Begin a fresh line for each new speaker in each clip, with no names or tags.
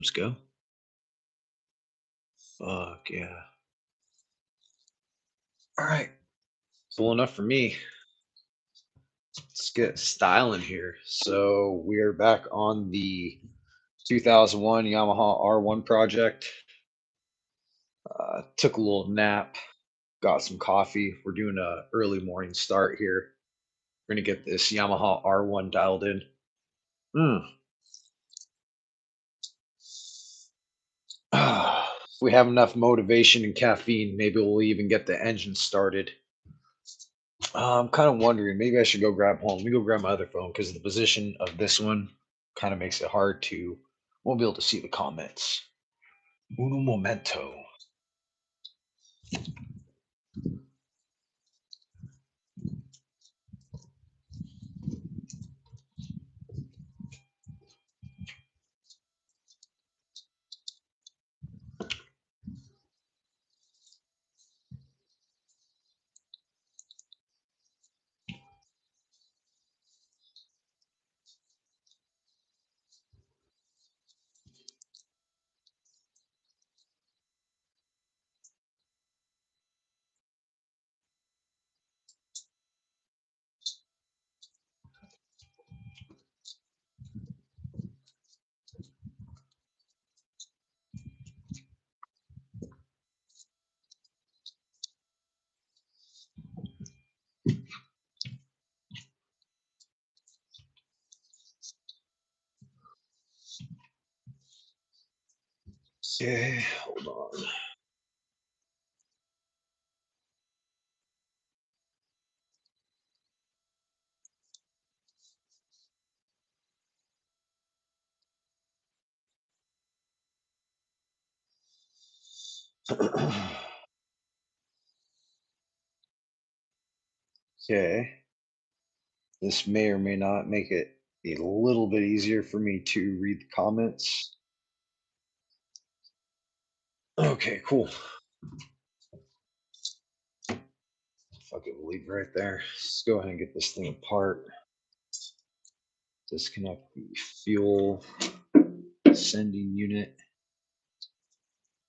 Let's go. Fuck yeah. All right. Full enough for me. Let's get styling here. So we are back on the 2001 Yamaha R1 project. Took a little nap, got some coffee. We're doing a early morning start here. We're gonna get this Yamaha R1 dialed in. Mm. If we have enough motivation and caffeine, maybe we'll even get the engine started. I'm kind of wondering, maybe I should go grab home. Let me go grab my other phone because the position of this one kind of makes it hard to, won't be able to see the comments. Uno momento. Okay, hold on. Okay, this may or may not make it a little bit easier for me to read the comments. Okay, cool. Fuck it, we'll leave it right there. Let's go ahead and get this thing apart. Disconnect the fuel sending unit.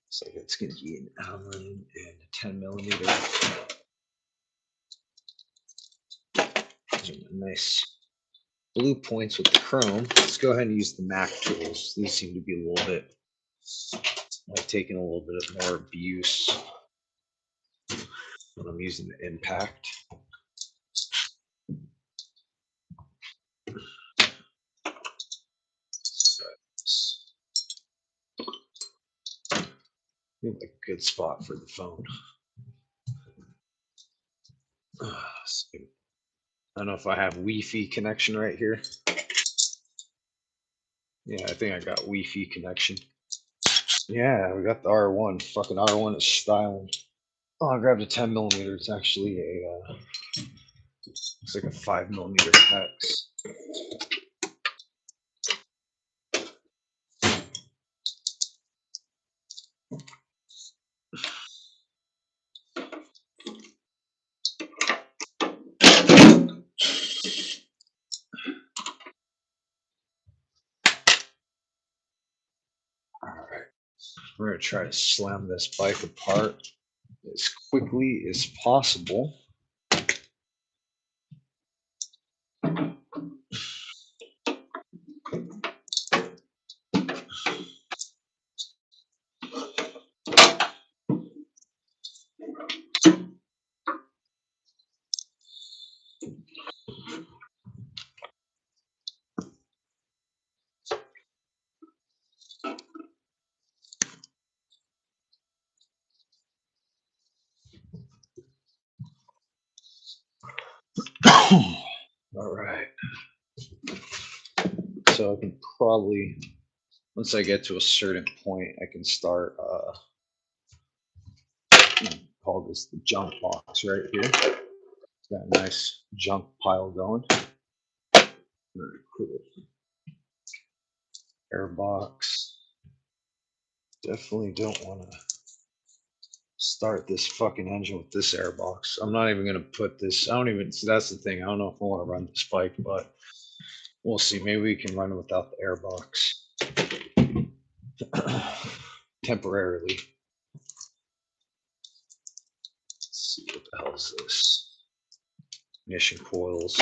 Looks like it's going to be an Allen and a 10 millimeter. Those are nice blue points with the chrome. Let's go ahead and use the Mac tools. These seem to be a little bit, like taking a little bit more abuse when I'm using the impact. Seems like a good spot for the phone. I don't know if I have Wi-Fi connection right here. Yeah, I think I got Wi-Fi connection. Yeah, we got the R1. Fucking R1 is styling. Oh, I grabbed a 10 millimeter. It's actually a, it's like a 5 millimeter hex. All right, we're gonna try to slam this bike apart as quickly as possible. All right. So I can probably, once I get to a certain point, I can start, call this the junk box right here. Got a nice junk pile going. Very cool. Air box. Definitely don't want to start this fucking engine with this air box. I'm not even gonna put this. I don't even. See, that's the thing. I don't know if I want to run this bike, but we'll see. Maybe we can run it without the air box. temporarily. Let's see what the hell is this? Ignition coils.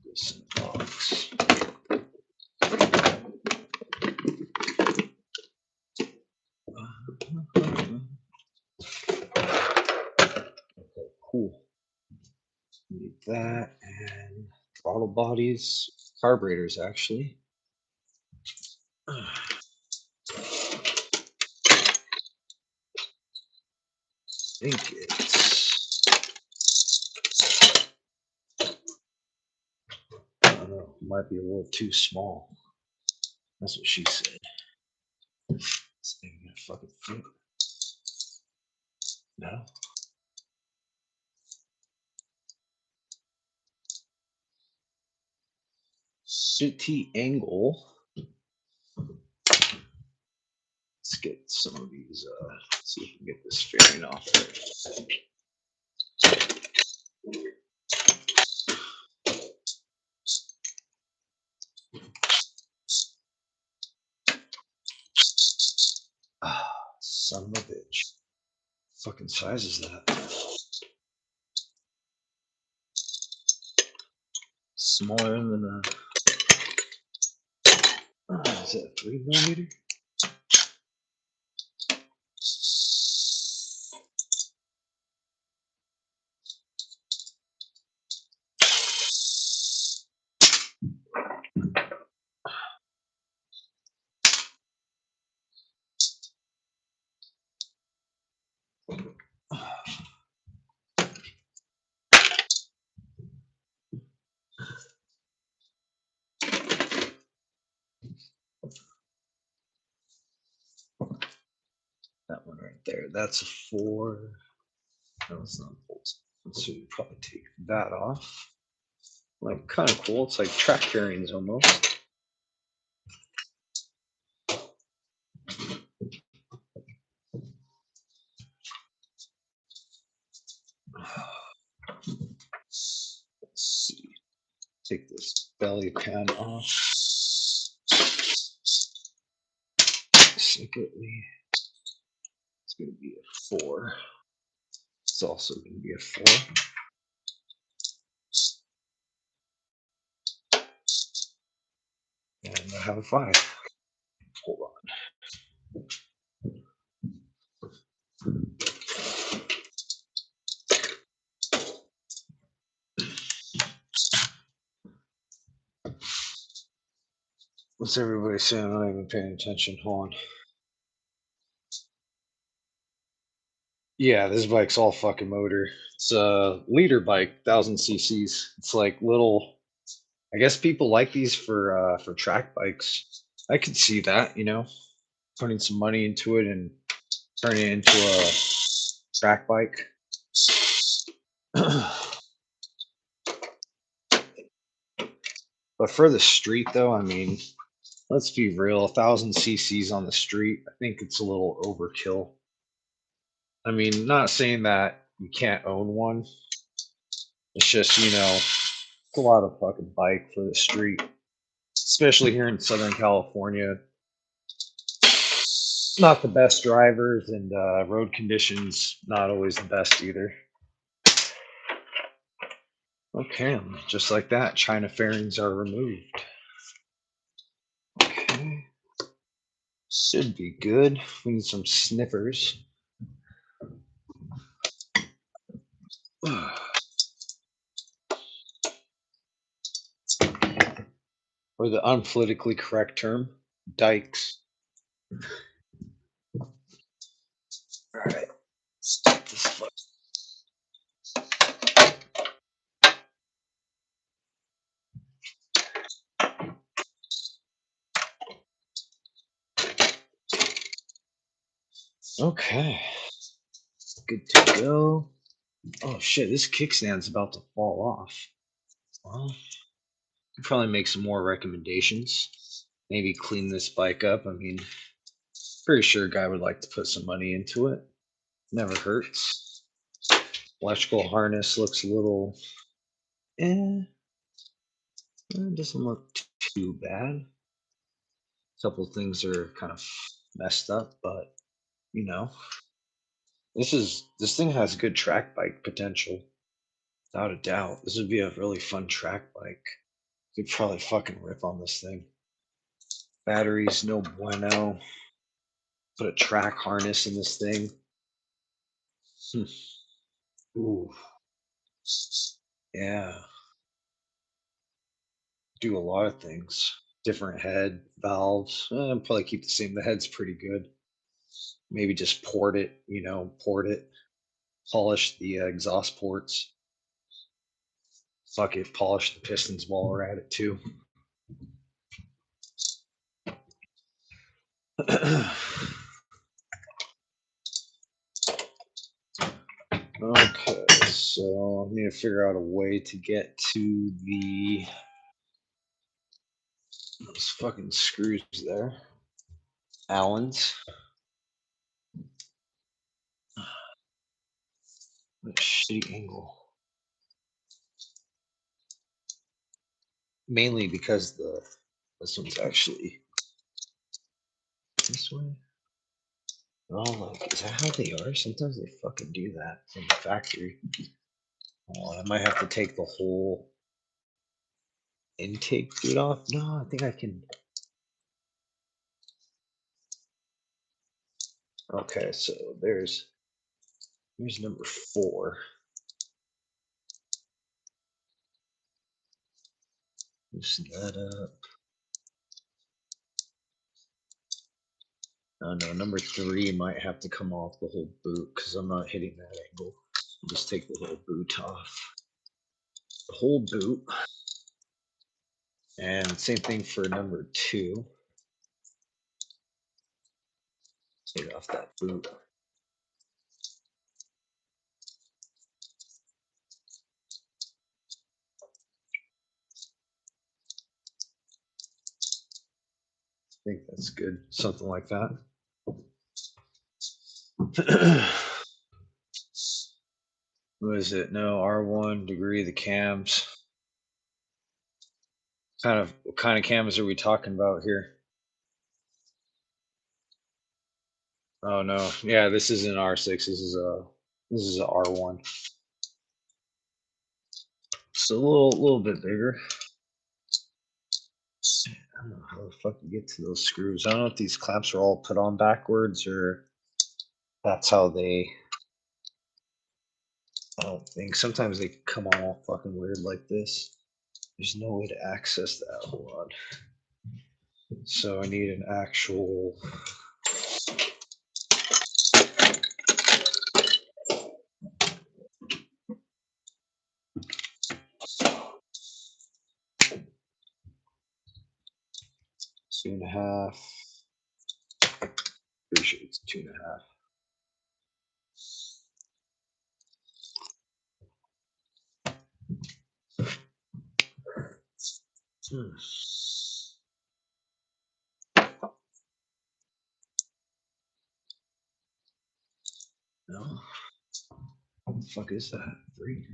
This in the box. Okay, cool. Need that and throttle bodies, carburetors actually. I think it's, I don't know, might be a little too small. That's what she said. This thing gonna fucking fit. No. City angle. Let's get some of these, see if we can get this fairing off there. Ah, son of a bitch. Fucking size is that? Smaller than a, is that 3 millimeter? That one right there. That's a 4. No, it's not bolts. So you probably take that off. Like, kind of cool. It's like track bearings almost. Let's see. Take this belly pan off. Secretly, it's going to be a 4. It's also going to be a 4. And I have a 5. Hold on. What's everybody saying? I'm not even paying attention. Hold on. Yeah, this bike's all fucking motor. It's a leader bike, 1000 cc's. It's like little. I guess people like these for track bikes. I could see that, putting some money into it and turning it into a track bike. But for the street, though, I mean, let's be real. 1000 cc's on the street, I think it's a little overkill. I mean, not saying that you can't own one. It's just, it's a lot of fucking bike for the street, especially here in Southern California. Not the best drivers, and road conditions not always the best either. Okay, just like that, China fairings are removed. Okay, should be good. We need some sniffers. Or the unpolitically correct term, dikes. All right, stop this foot. Okay, good to go. Oh shit, this kickstand's about to fall off. Well, I'll probably make some more recommendations. maybe clean this bike up. I mean, pretty sure a guy would like to put some money into it. Never hurts. Electrical harness looks a little, eh, it doesn't look too bad. A couple things are kind of messed up, but you know, this thing has good track bike potential, without a doubt. This would be a really fun track bike. You'd probably fucking rip on this thing. Batteries, no bueno. Put a track harness in this thing. Hmm. Ooh, yeah. Do a lot of things. Different head, valves. Probably keep the same. The head's pretty good. Maybe just port it, port it. Polish the exhaust ports. Fuck it, polish the pistons while we're at it too. Okay, so I need to figure out a way to get to those fucking screws there. Allen's. What a shitty angle. Mainly because this one's actually this way. Oh, like, is that how they are? Sometimes they fucking do that from the factory. Oh, I might have to take the whole intake boot off. No, I think I can. Okay, so here's number 4. Loosen that up. Oh no, number 3 might have to come off the whole boot because I'm not hitting that angle. Just take the whole boot off. The whole boot. And same thing for number 2. Take off that boot. I think that's good. Something like that. What is it? No, R1 degree, the cams. What kind of cams are we talking about here? Oh no. Yeah, this is an R6. This is a R1. So a little bit bigger. I don't know how the fuck you get to those screws. I don't know if these clamps are all put on backwards or that's how they. I don't think. Sometimes they come on all fucking weird like this. There's no way to access that. Hold on. So I need an actual. Two and a half. Pretty sure it's 2.5. Hmm. No. What the fuck is that? 3.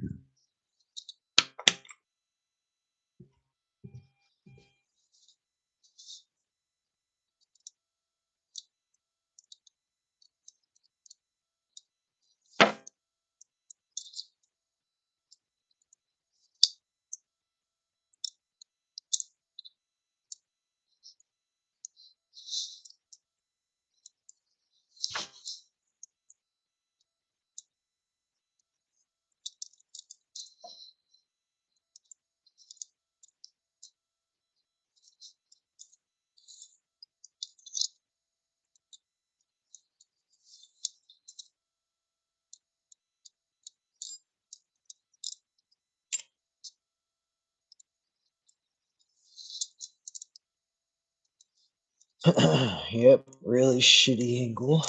Yep, really shitty angle.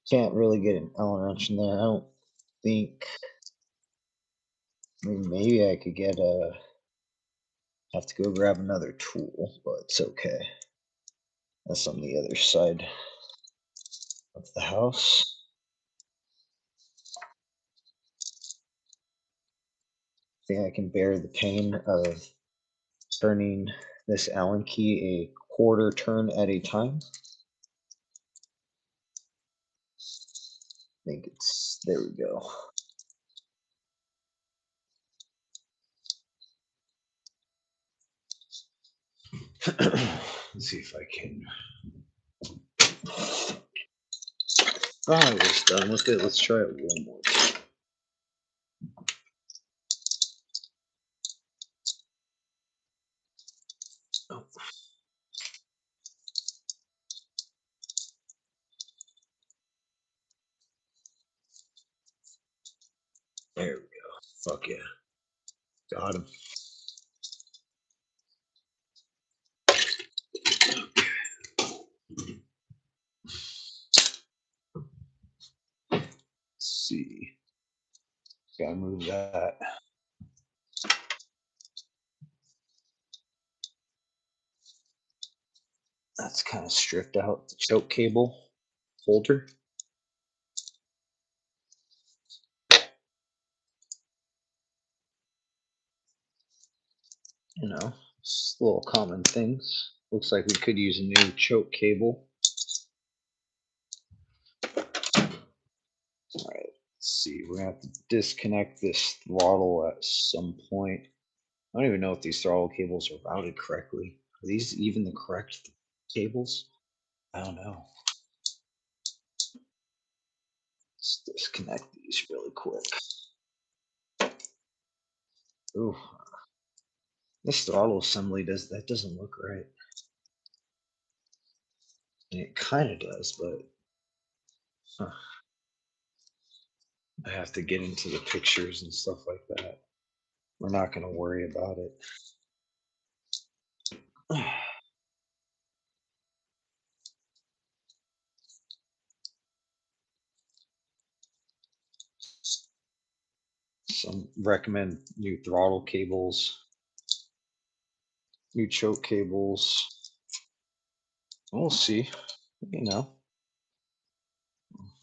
Can't really get an Allen wrench in there. I don't think. I mean, maybe I could get a Have to go grab another tool, but it's okay. That's on the other side of the house. I think I can bear the pain of turning this Allen key a quarter turn at a time. I think it's, there we go. Let's see if I can. Oh, it was done. Let's try it one more time. Oh. There we go. Fuck yeah. Got him. Let's see. Gotta move that. That's kind of stripped out the choke cable holder. You know, just little common things. Looks like we could use a new choke cable. All right, let's see. We're gonna have to disconnect this throttle at some point. I don't even know if these throttle cables are routed correctly. Are these even the correct cables? I don't know. Let's disconnect these really quick. Ooh, this throttle assembly doesn't look right. And it kind of does, but I have to get into the pictures and stuff like that. We're not going to worry about it. Some recommend new throttle cables, new choke cables. We'll see. You know,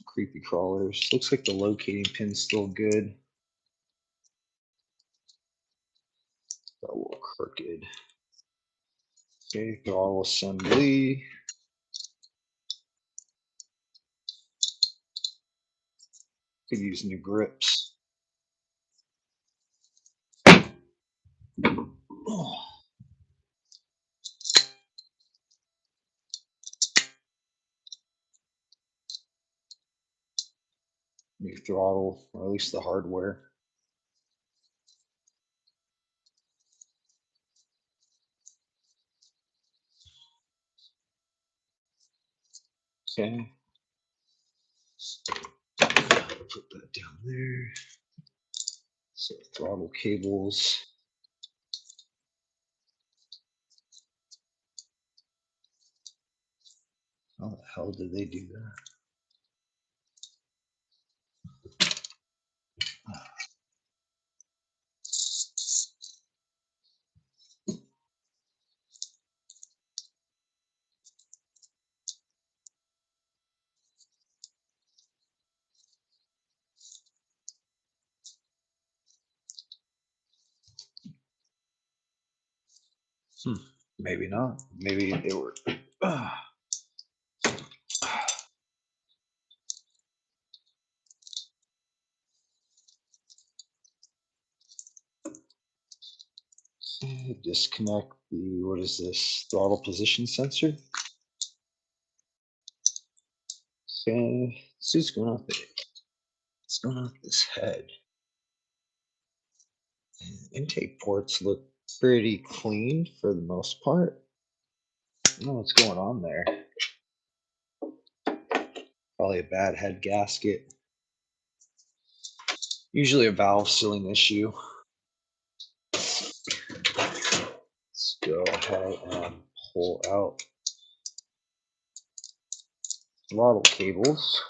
creepy crawlers. Looks like the locating pin's still good. Got a little crooked. Okay, throttle assembly. Could use new grips. New throttle, or at least the hardware. Okay. Put that down there. So throttle cables. How the hell did they do that? Maybe not. Maybe they were. Disconnect the, what is this, throttle position sensor. Okay, see what's going on there. What's going on with this head? Intake ports look pretty clean for the most part. I don't know what's going on there. Probably a bad head gasket. Usually a valve sealing issue. Let's go ahead and pull out throttle cables.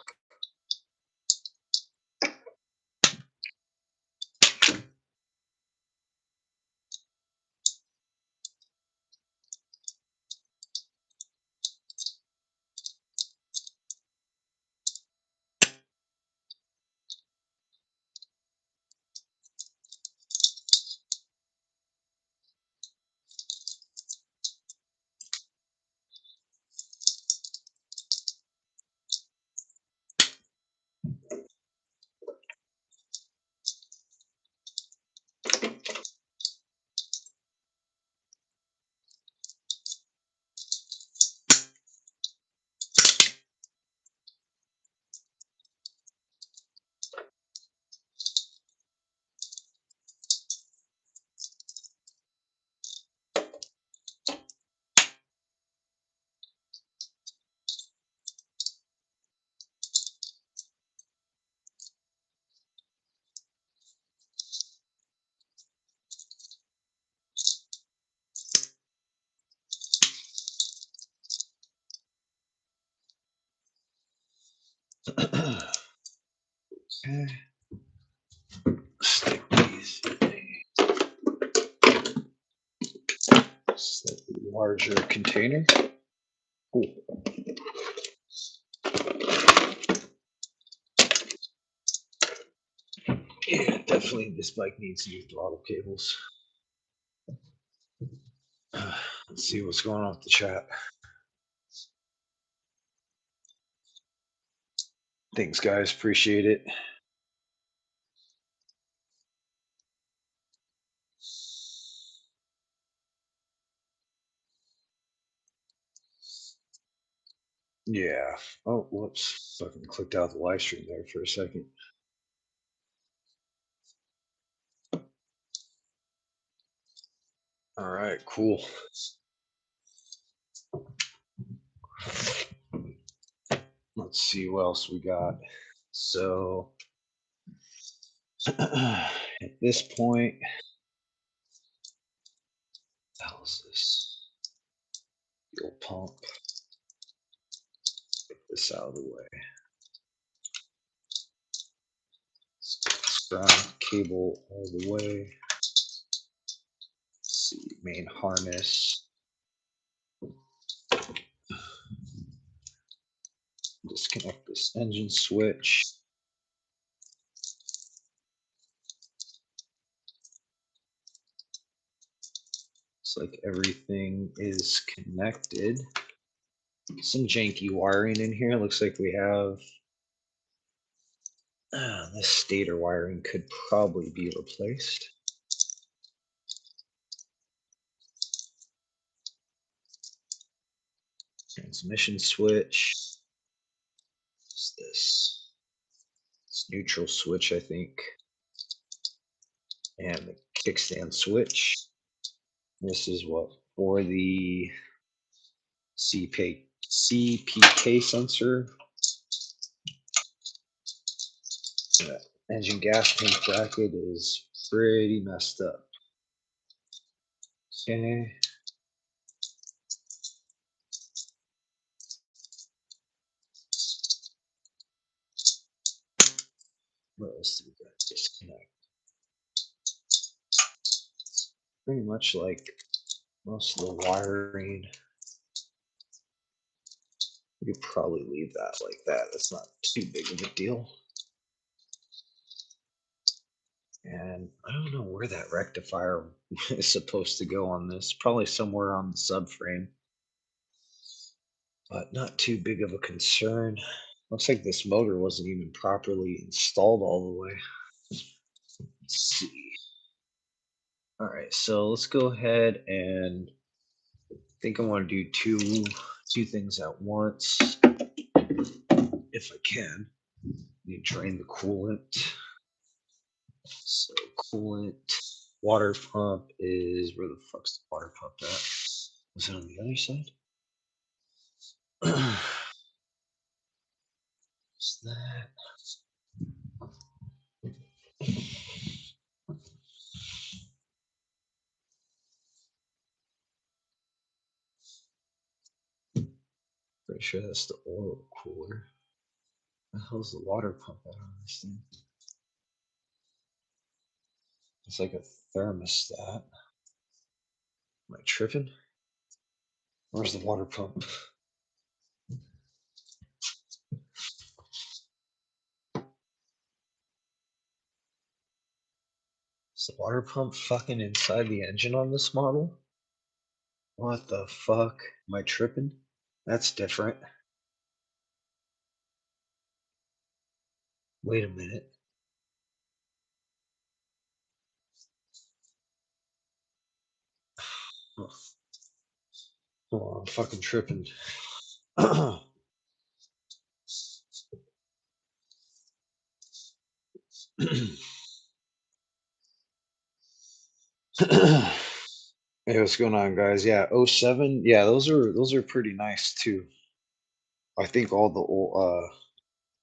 Okay. Stick these in a slightly larger container. Cool. Yeah, definitely this bike needs new throttle cables. Let's see what's going on with the chat. Thanks, guys. Appreciate it. Yeah. Oh, whoops. Fucking clicked out the live stream there for a second. All right, cool. Let's see what else we got. So at this point, what the hell is this? Fuel pump. Get this out of the way. Ground cable all the way. Let's see, main harness. Disconnect this engine switch. Looks like everything is connected. Some janky wiring in here. Looks like we have this stator wiring could probably be replaced. Transmission switch. What's this? It's neutral switch, I think. And the kickstand switch. This is what for the CPK sensor. The engine gas tank bracket is pretty messed up. Okay. What else do we got? Disconnect. Pretty much like most of the wiring. You could probably leave that like that. It's not too big of a deal. And I don't know where that rectifier is supposed to go on this. Probably somewhere on the subframe, but not too big of a concern. Looks like this motor wasn't even properly installed all the way. Let's see. All right, so let's go ahead and I think I want to do two things at once if I can. You drain the coolant. So coolant, water pump is where the fuck's the water pump at? Was it on the other side? What's that? Pretty sure that's the oil cooler. The hell's the water pump at on this thing? It's like a thermostat. Am I tripping? Where's the water pump? Is the water pump fucking inside the engine on this model? What the fuck? Am I tripping? That's different. Wait a minute. Oh, I'm fucking tripping. Hey, what's going on, guys? Yeah, '07. Yeah, those are pretty nice too. I think all the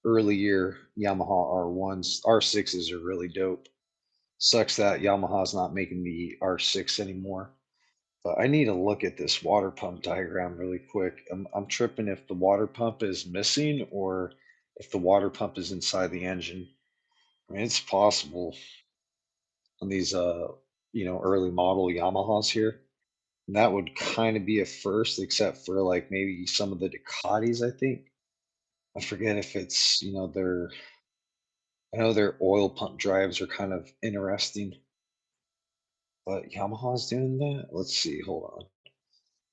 early year Yamaha R1s, R6s are really dope. Sucks that Yamaha's not making the R6 anymore. But I need to look at this water pump diagram really quick. I'm tripping if the water pump is missing or if the water pump is inside the engine. I mean, it's possible on these early model Yamahas here. And that would kind of be a first, except for like maybe some of the Ducatis, I think. I forget if it's, their I know their oil pump drives are kind of interesting, but Yamaha's doing that. Let's see, hold on.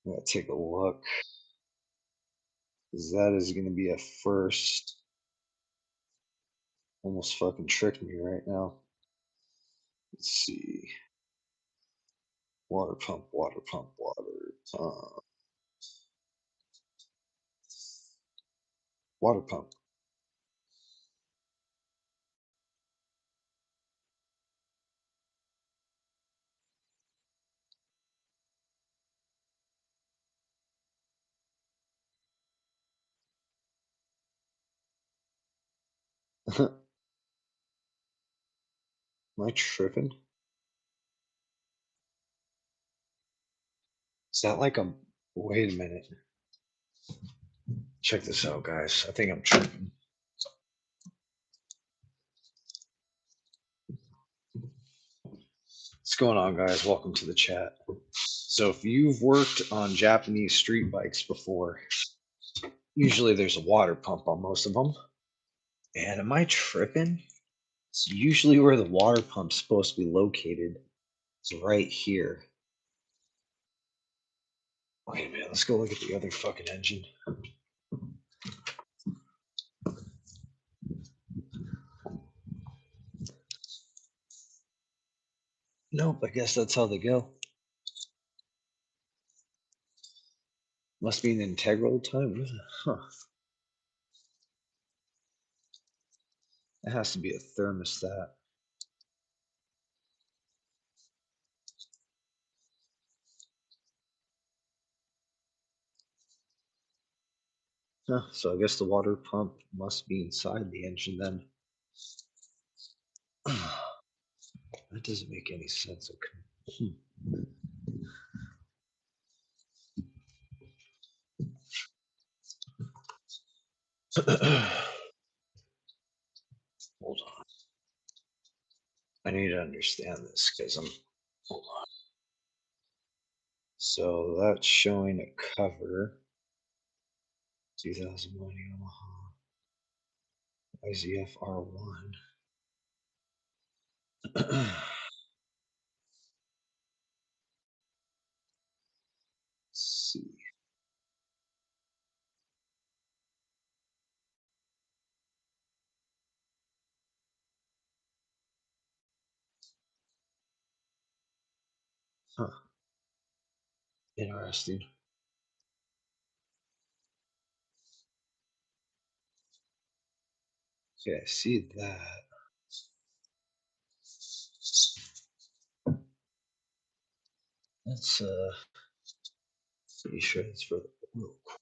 I'm gonna take a look. 'Cause that is gonna be a first. Almost fucking tricked me right now. Let's see. Water pump, water pump, water pump, water pump. Am I tripping? Is that like a wait a minute. Check this out, guys. I think I'm tripping. What's going on, guys? Welcome to the chat. So, if you've worked on Japanese street bikes before, usually there's a water pump on most of them. And am I tripping? It's usually where the water pump's supposed to be located. It's right here. Wait a minute. Let's go look at the other fucking engine. Nope. I guess that's how they go. Must be an integral time. Huh. It has to be a thermostat. Huh, so I guess the water pump must be inside the engine then. That doesn't make any sense. Okay. Hold on. I need to understand this because I'm. Hold on. So that's showing a cover. 2001 Yamaha IZF R1. See. Huh. Interesting. Okay, I see that. That's pretty sure it's for the oil cord.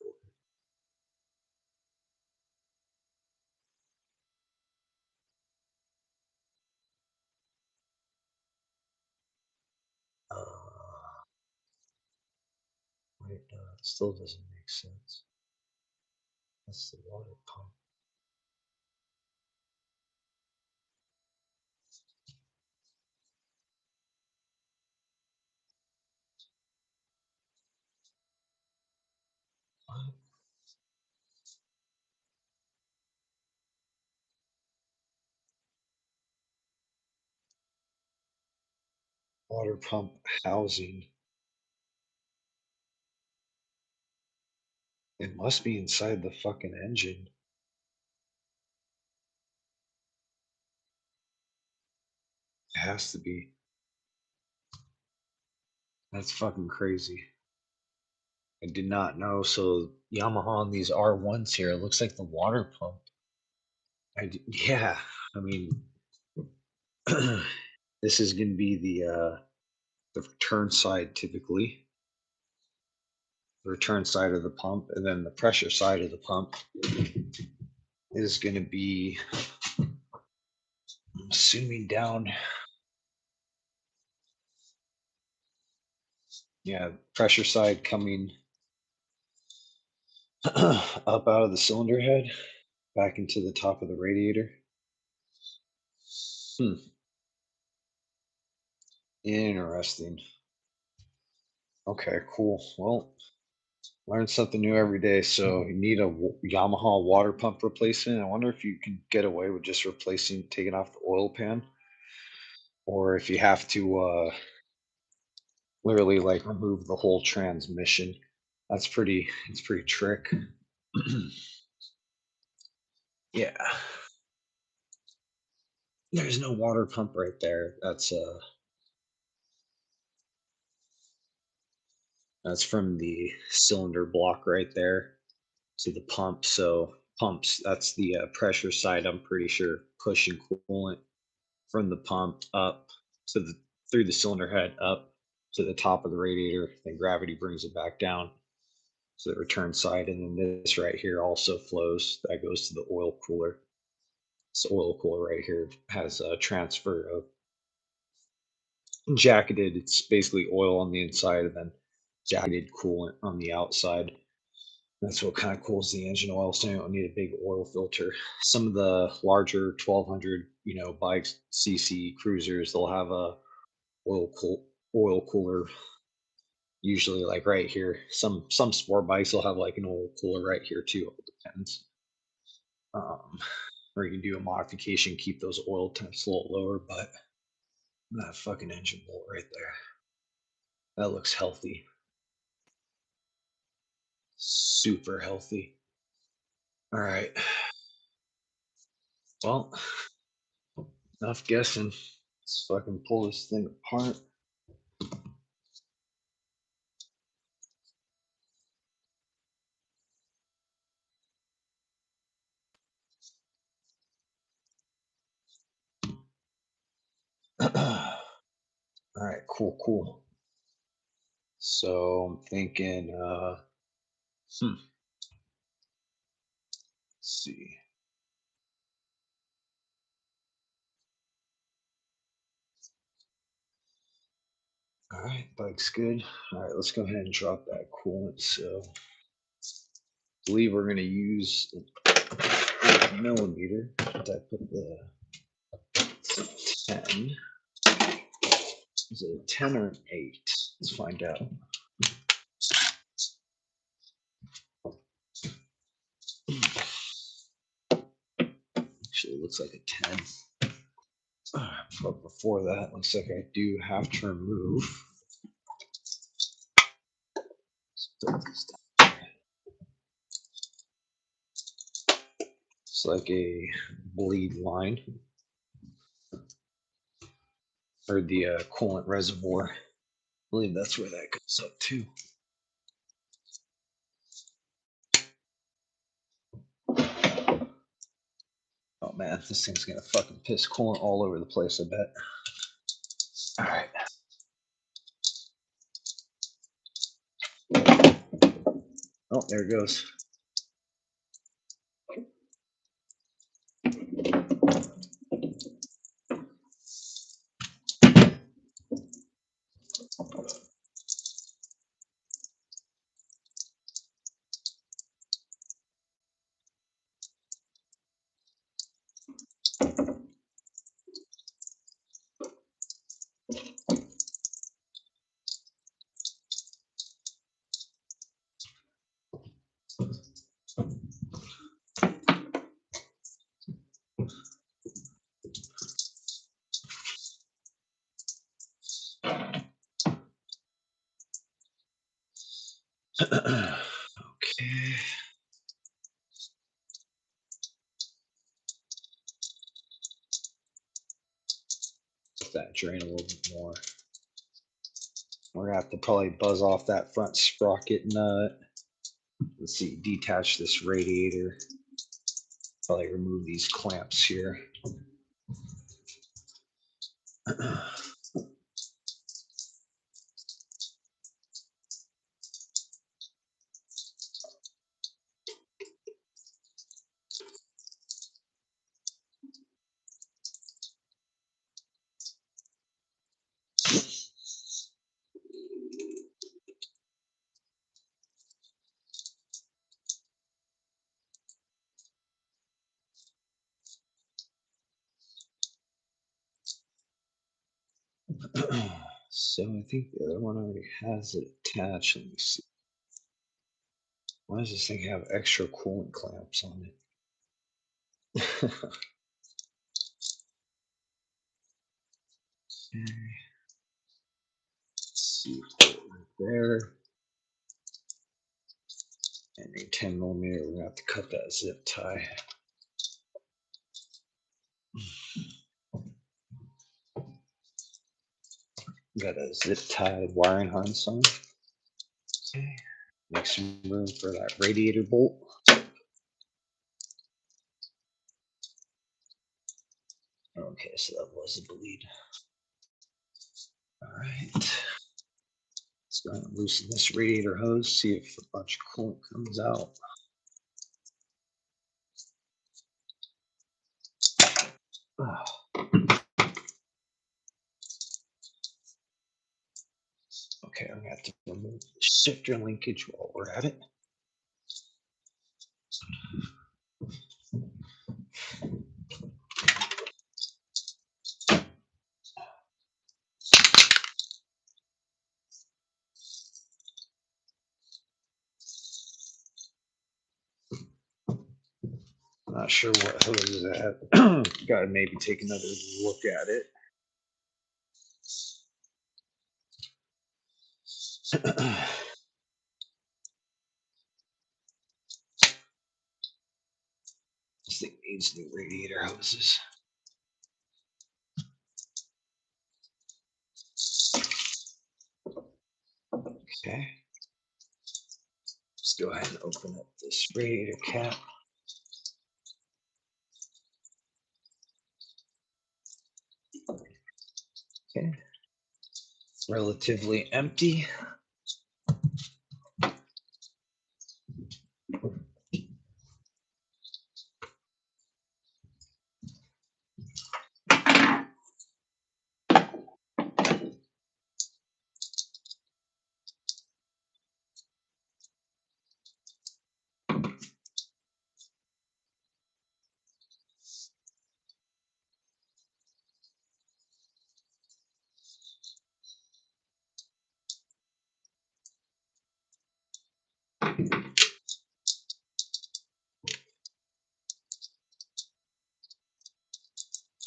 Wait, no, it still doesn't make sense. That's the water pump. What? Water pump housing. It must be inside the fucking engine. It has to be. That's fucking crazy. I did not know. So Yamaha on these R1s here, it looks like the water pump. Yeah, I mean, this is going to be the return side typically, the return side of the pump, and then the pressure side of the pump is going to be, I'm assuming down. Yeah, pressure side coming up out of the cylinder head. back into the top of the radiator. Hmm. Interesting. Okay, cool. Well, learn something new every day. So you need a Yamaha water pump replacement. I wonder if you can get away with just replacing, taking off the oil pan, or if you have to literally like remove the whole transmission. That's pretty. It's pretty trick. Yeah. There's no water pump right there. That's from the cylinder block right there to the pump. So pumps. That's the pressure side. I'm pretty sure pushing coolant from the pump up to the through the cylinder head up to the top of the radiator. Then gravity brings it back down to the return side, and then this right here also flows. That goes to the oil cooler. This oil cooler right here has a transfer of jacketed. It's basically oil on the inside, and then jacketed coolant on the outside. That's what kind of cools the engine oil, so you don't need a big oil filter. Some of the larger 1200, bikes, CC cruisers, they'll have a oil cooler usually like right here. Some sport bikes will have like an oil cooler right here too. It depends. Um, or you can do a modification, keep those oil temps a little lower. But that fucking engine bolt right there, that looks healthy, super healthy. All right, well, enough guessing. Let's fucking pull this thing apart. All right, cool, cool. So I'm thinking, let's see. All right, bike's good. All right, let's go ahead and drop that coolant. So I believe we're going to use a millimeter. Did I put the 10? Is it a 10 or an 8? Let's find out. Actually, it looks like a 10. But before that, looks like I do have to remove. It's like a bleed line or the coolant reservoir. I believe that's where that goes up to. Oh man, this thing's gonna fucking piss coolant all over the place, I bet. All right. Oh, there it goes. Okay. Let that drain a little bit more. We're gonna have to probably buzz off that front sprocket nut. Let's see, detach this radiator. Probably remove these clamps here. So I think the other one already has it attached. Let me see. Why does this thing have extra coolant clamps on it? Okay, let's see, put it right there. And a 10 millimeter, we're gonna have to cut that zip tie. Got a zip tie wiring harness on. Okay. Make some room for that radiator bolt. Okay, so that was a bleed. All right. Let's go ahead and loosen this radiator hose, see if a bunch of coolant comes out. Okay, I'm gonna have to remove the shifter linkage while we're at it. Not sure what hose is at. Gotta maybe take another look at it. This thing needs new radiator hoses. Okay. Let's go ahead and open up this radiator cap. Okay. Relatively empty.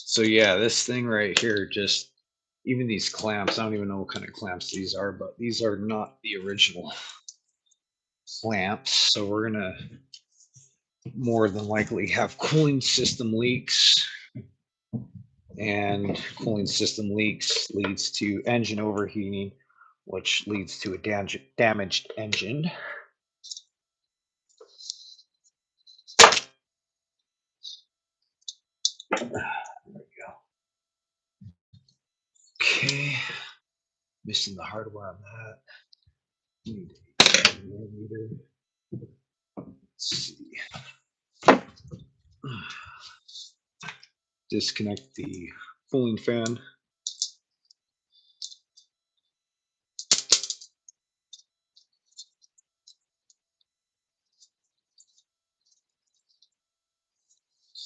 So yeah, this thing right here, just even these clamps, I don't even know what kind of clamps these are, but these are not the original clamps. So we're gonna more than likely have cooling system leaks, and cooling system leaks leads to engine overheating, which leads to a damaged engine. There we go. Okay, missing the hardware on that. Need a millimeter. Let's see. Disconnect the cooling fan.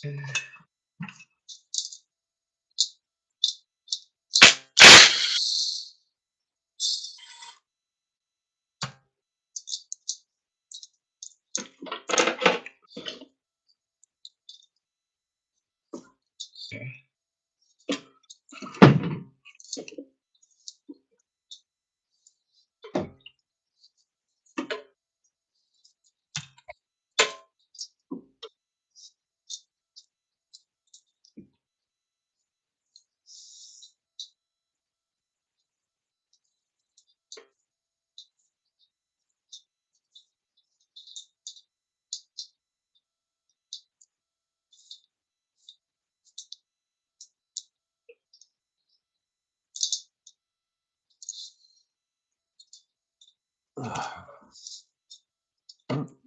Okay.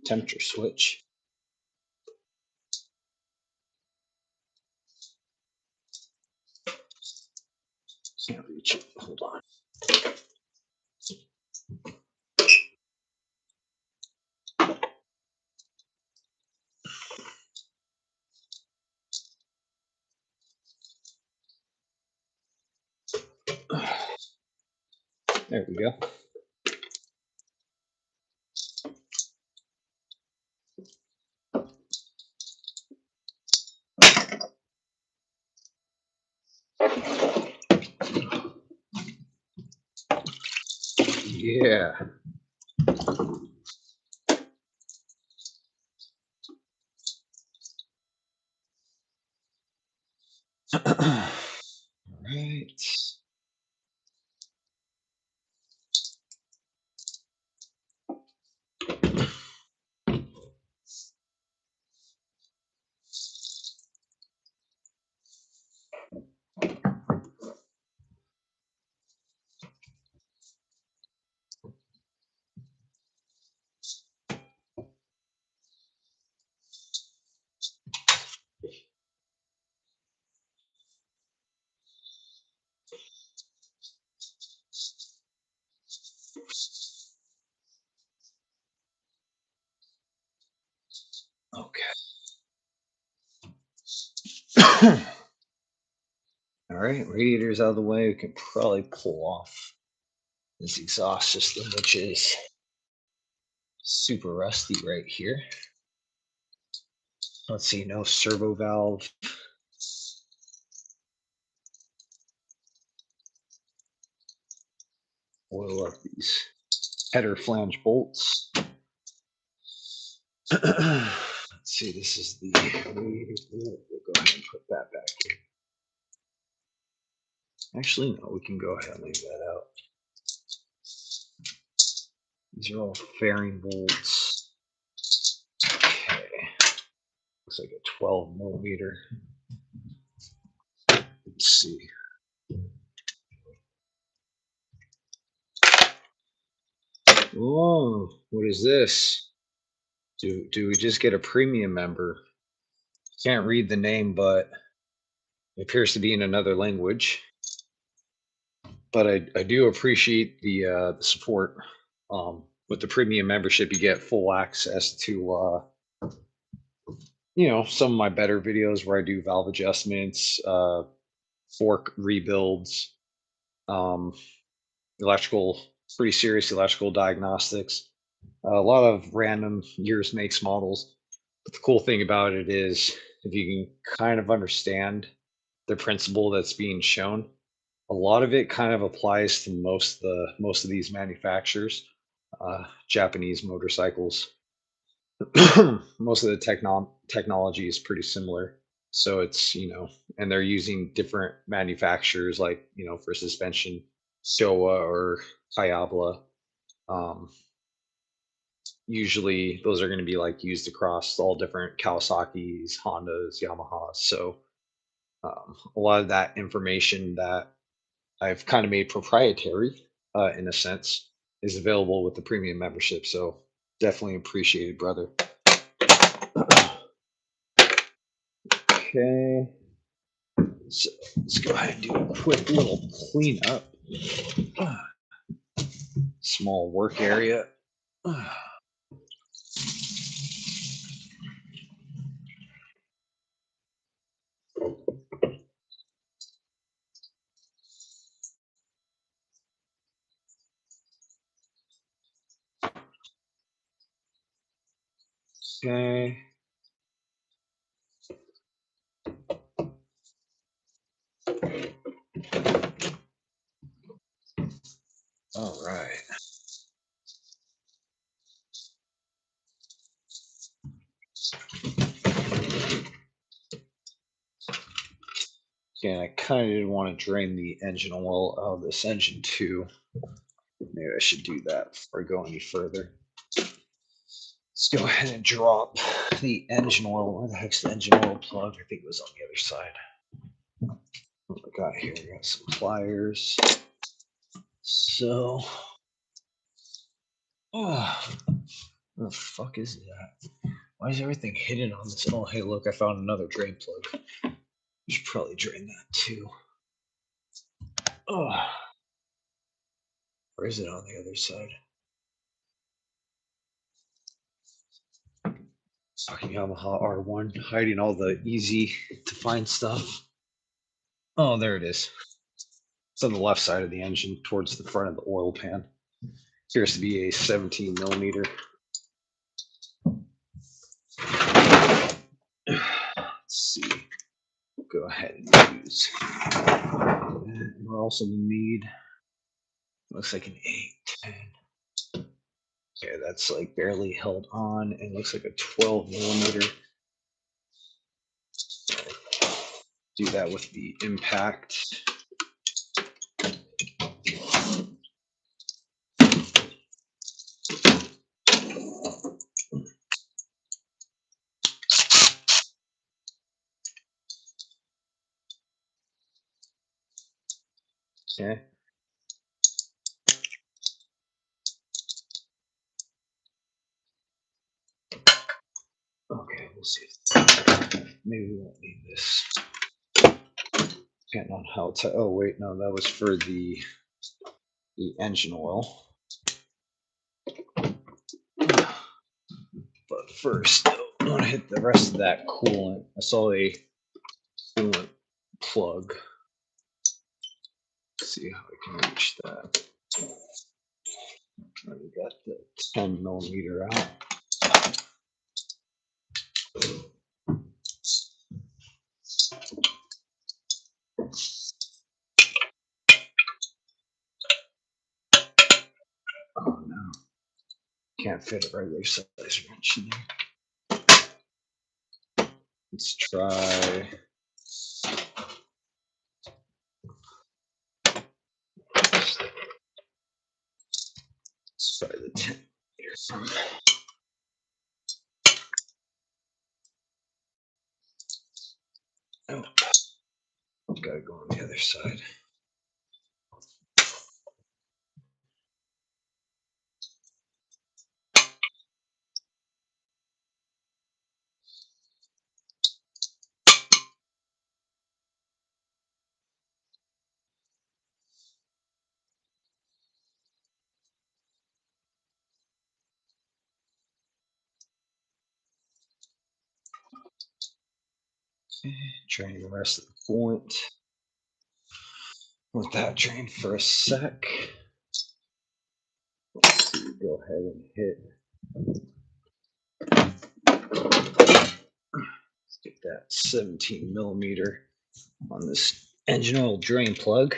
Temperature switch. Can't reach it. Hold on. There we go. Yeah. Right. Okay. All right, radiator's out of the way. We can probably pull off this exhaust system, which is super rusty right here. Let's see, no servo valve. Oil up these header flange bolts. Let's see, this is the radiator. We'll go ahead and put that back in. Actually, no, we can go ahead and leave that out. These are all fairing bolts. Okay. Looks like a 12 millimeter. Let's see. Oh, what is this? Do we just get a premium member? Can't read the name, but it appears to be in another language. But I do appreciate the support. With the premium membership, you get full access to some of my better videos where I do valve adjustments, fork rebuilds, um, electrical, pretty serious electrical diagnostics, a lot of random years, makes, models. But the cool thing about it is if you can kind of understand the principle that's being shown, a lot of it kind of applies to most of these manufacturers, Japanese motorcycles. Most of the technology is pretty similar. So it's, and they're using different manufacturers like, for suspension, Showa or Kayabla. Um, Usually those are going to be like used across all different Kawasaki's, Hondas, Yamahas. So a lot of that information that I've kind of made proprietary, in a sense, is available with the premium membership. So definitely appreciated, brother. Okay. So let's go ahead and do a quick little cleanup. Small work area. Okay. All right. Again, I kind of didn't want to drain the engine oil out of this engine too. Maybe I should do that before I go any further. Let's go ahead and drop the engine oil. Where the heck's the engine oil plug? I think it was on the other side. What do I got here? I got some pliers. So, what the fuck is that? Why is everything hidden on this? Oh, hey, look, I found another drain plug. You should probably drain that too. Oh, or is it on the other side? Fucking Yamaha R1 hiding all the easy to find stuff. Oh, there it is. It's on the left side of the engine towards the front of the oil pan. Appears to be a 17 millimeter. Let's see. Go ahead and use. And we're also going to need, looks like an 8, 10. Okay, that's like barely held on. It looks like a 12 millimeter. Do that with the impact. Okay. Okay, we'll see. Maybe we won't need this. Depending on how tight. Oh wait, no, that was for the engine oil. But first, I want to hit the rest of that coolant. I saw a coolant plug. Let's see how I can reach that. Already got the 10 millimeter out. Oh no, can't fit a regular size wrench in there. Let's try. Let's try the 10 millimeter. Oh, gotta go on the other side. Okay, drain the rest of the coolant. Let that drain for a sec. Let's see, go ahead and hit. Let's get that 17 millimeter on this engine oil drain plug.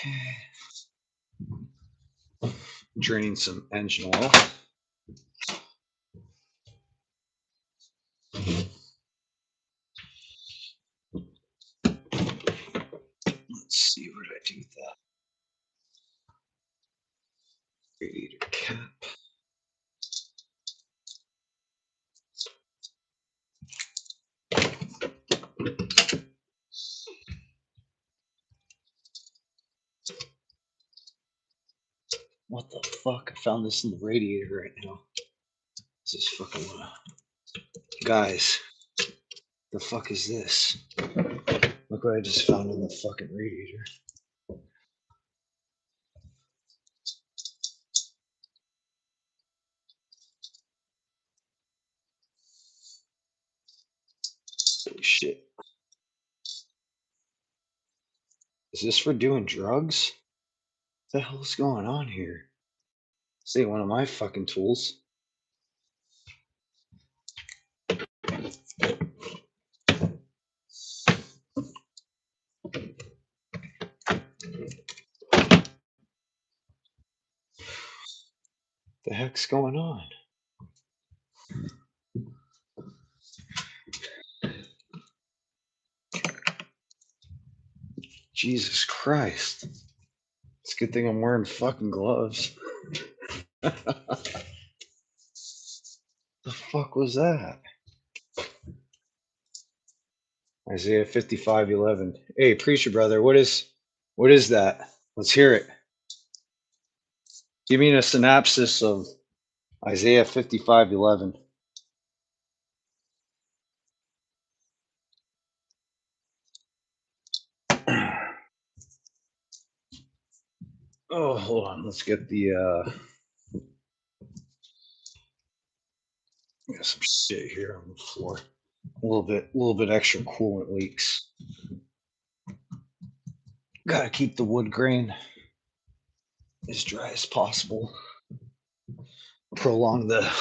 Okay. Draining some engine oil. Let's see what I do with that. Radiator cap. What the fuck? I found this in the radiator right now. This is fucking. Guys, the fuck is this? Look what I just found in the fucking radiator. Holy shit. Is this for doing drugs? What the hell is going on here? This ain't one of my fucking tools. The heck's going on? Jesus Christ. It's a good thing I'm wearing fucking gloves. The fuck was that? Isaiah 55:11. Hey, preacher brother, what is that? Let's hear it. Give me a synopsis of Isaiah 55:11. Oh, hold on. Let's get the got some shit here on the floor. A little bit extra coolant leaks. Gotta keep the wood grain as dry as possible. Prolong the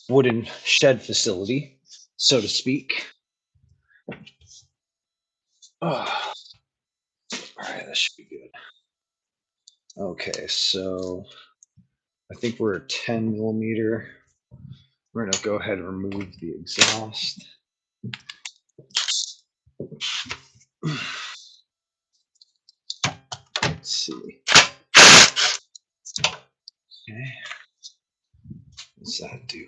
wooden shed facility, so to speak. Oh, all right, that should be good. Okay, so I think we're at 10 millimeter. We're gonna go ahead and remove the exhaust. Let's see. Okay. What's that do?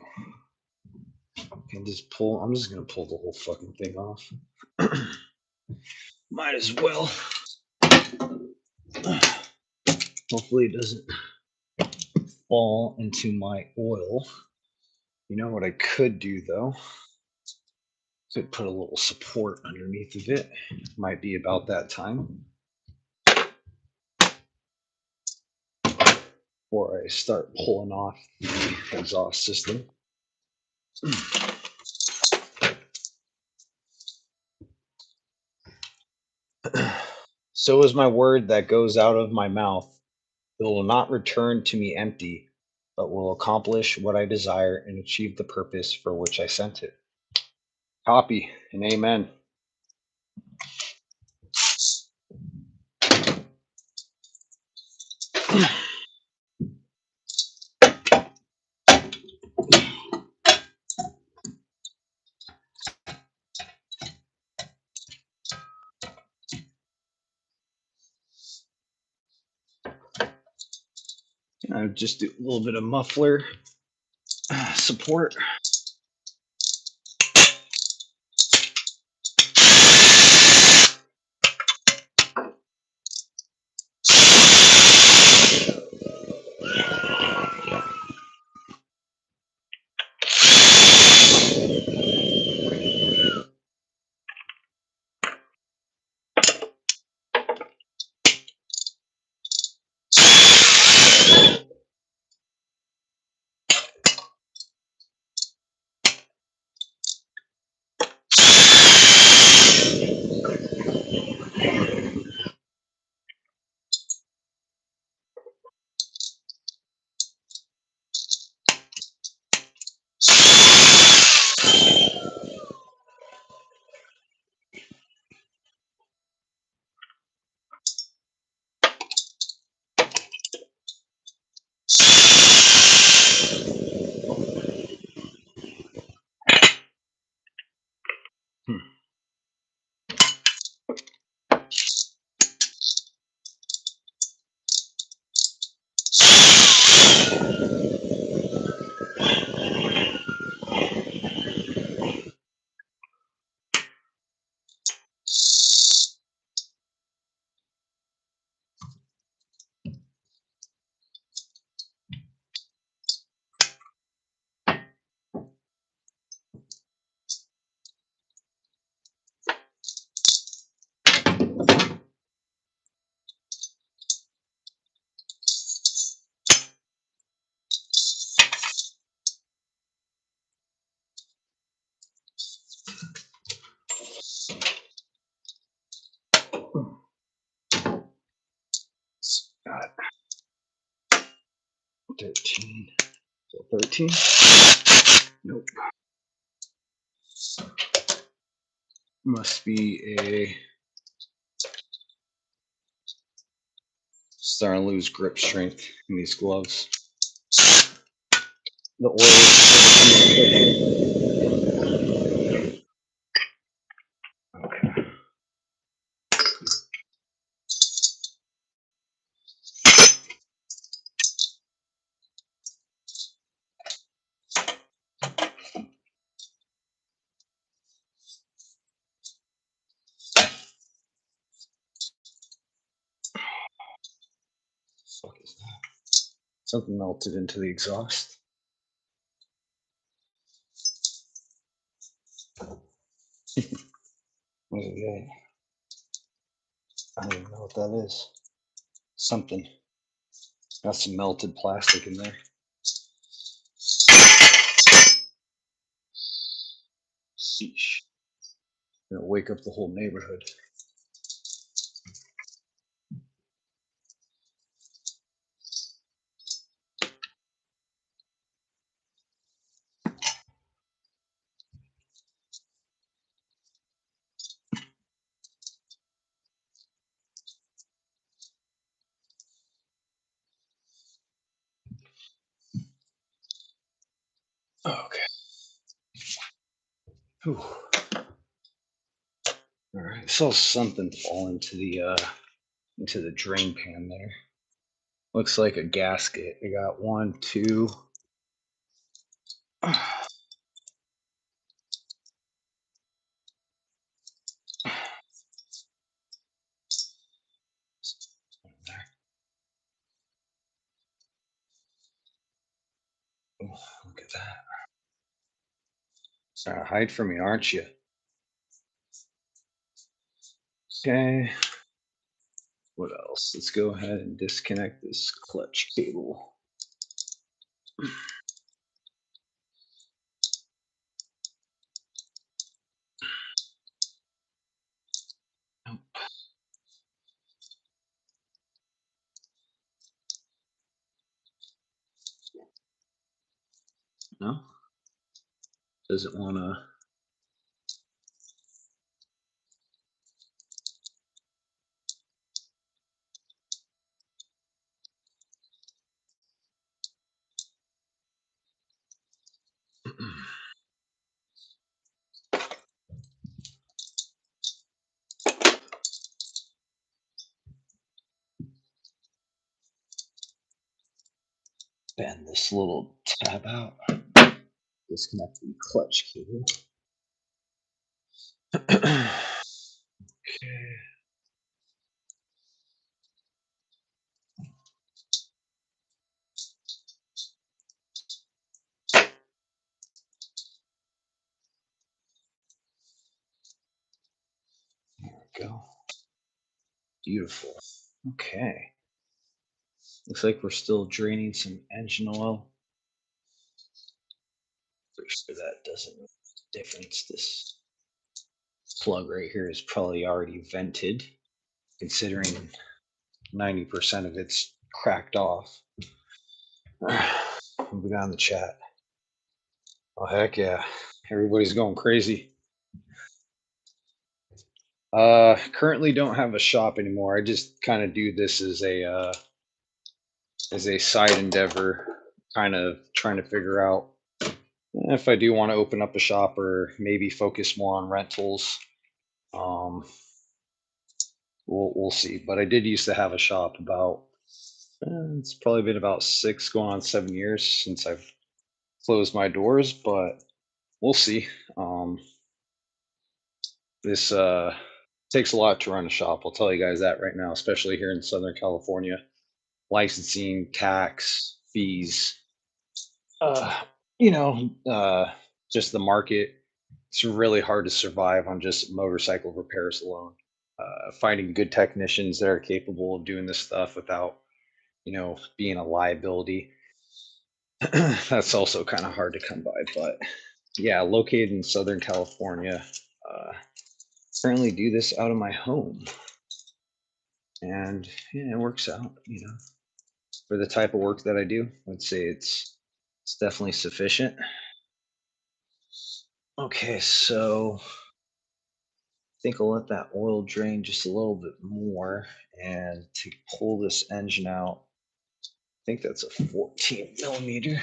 Can just pull. I'm just gonna pull the whole fucking thing off. Might as well. Hopefully it doesn't fall into my oil. You know what I could do though? Could put a little support underneath of it. Might be about that time. Before I start pulling off the exhaust system. So is my word that goes out of my mouth. It will not return to me empty, but will accomplish what I desire and achieve the purpose for which I sent it. Copy and amen. I just do a little bit of muffler support. Got 13. So 13? Nope. Must be a starting to lose grip strength in these gloves. The oil is okay. What the fuck is that? Something melted into the exhaust. Okay. I don't even know what that is. Something. Got some melted plastic in there. Sheesh. Gonna wake up the whole neighborhood. Okay. Whew. All right. I saw something fall into the drain pan there. Looks like a gasket. I got one, two. Oh, look at that. Trying to hide from me, aren't you? Okay. What else? Let's go ahead and disconnect this clutch cable. Nope. No, doesn't want to. Bend this little tab out. Disconnect the clutch cable. Okay. There we go. Beautiful. Okay. Looks like we're still draining some engine oil. Pretty sure that doesn't make a difference. This plug right here is probably already vented, considering 90% of it's cracked off. Moving on the chat. Oh heck yeah. Everybody's going crazy. Currently don't have a shop anymore. I just kind of do this as a side endeavor, kind of trying to figure out if I do want to open up a shop or maybe focus more on rentals. Um, we'll see. But I did used to have a shop about it's probably been about 6 going on 7 years since I've closed my doors, but we'll see. This takes a lot to run a shop. I'll tell you guys that right now, especially here in Southern California. Licensing, tax, fees, uh, you know, just the market. It's really hard to survive on just motorcycle repairs alone. Finding good technicians that are capable of doing this stuff without, being a liability. That's also kind of hard to come by. But yeah, located in Southern California, uh, currently do this out of my home, and yeah, it works out. For the type of work that I do, I'd say it's definitely sufficient. Okay, so I think I'll let that oil drain just a little bit more, and to pull this engine out, I think that's a 14 millimeter.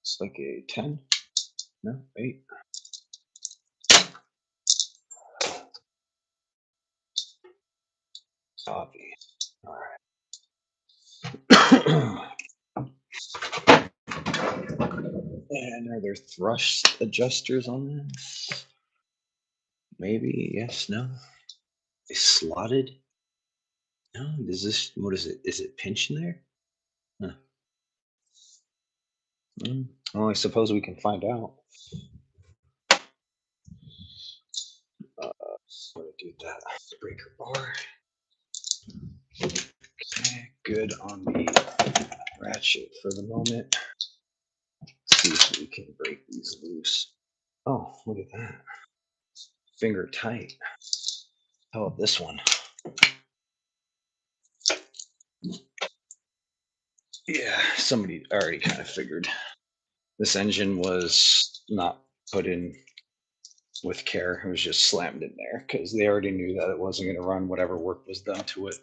It's like a 10. No, 8. And are there thrust adjusters on this? Maybe, yes, no. They slotted? No, what is it? Is it pinching there? Huh. Well, I suppose we can find out. So I do that. Breaker bar. Okay, good on the ratchet for the moment. Let's see if we can break these loose. Oh, look at that. Finger tight. How about this one? Yeah, somebody already kind of figured this engine was not put in with care. It was just slammed in there because they already knew that it wasn't going to run whatever work was done to it.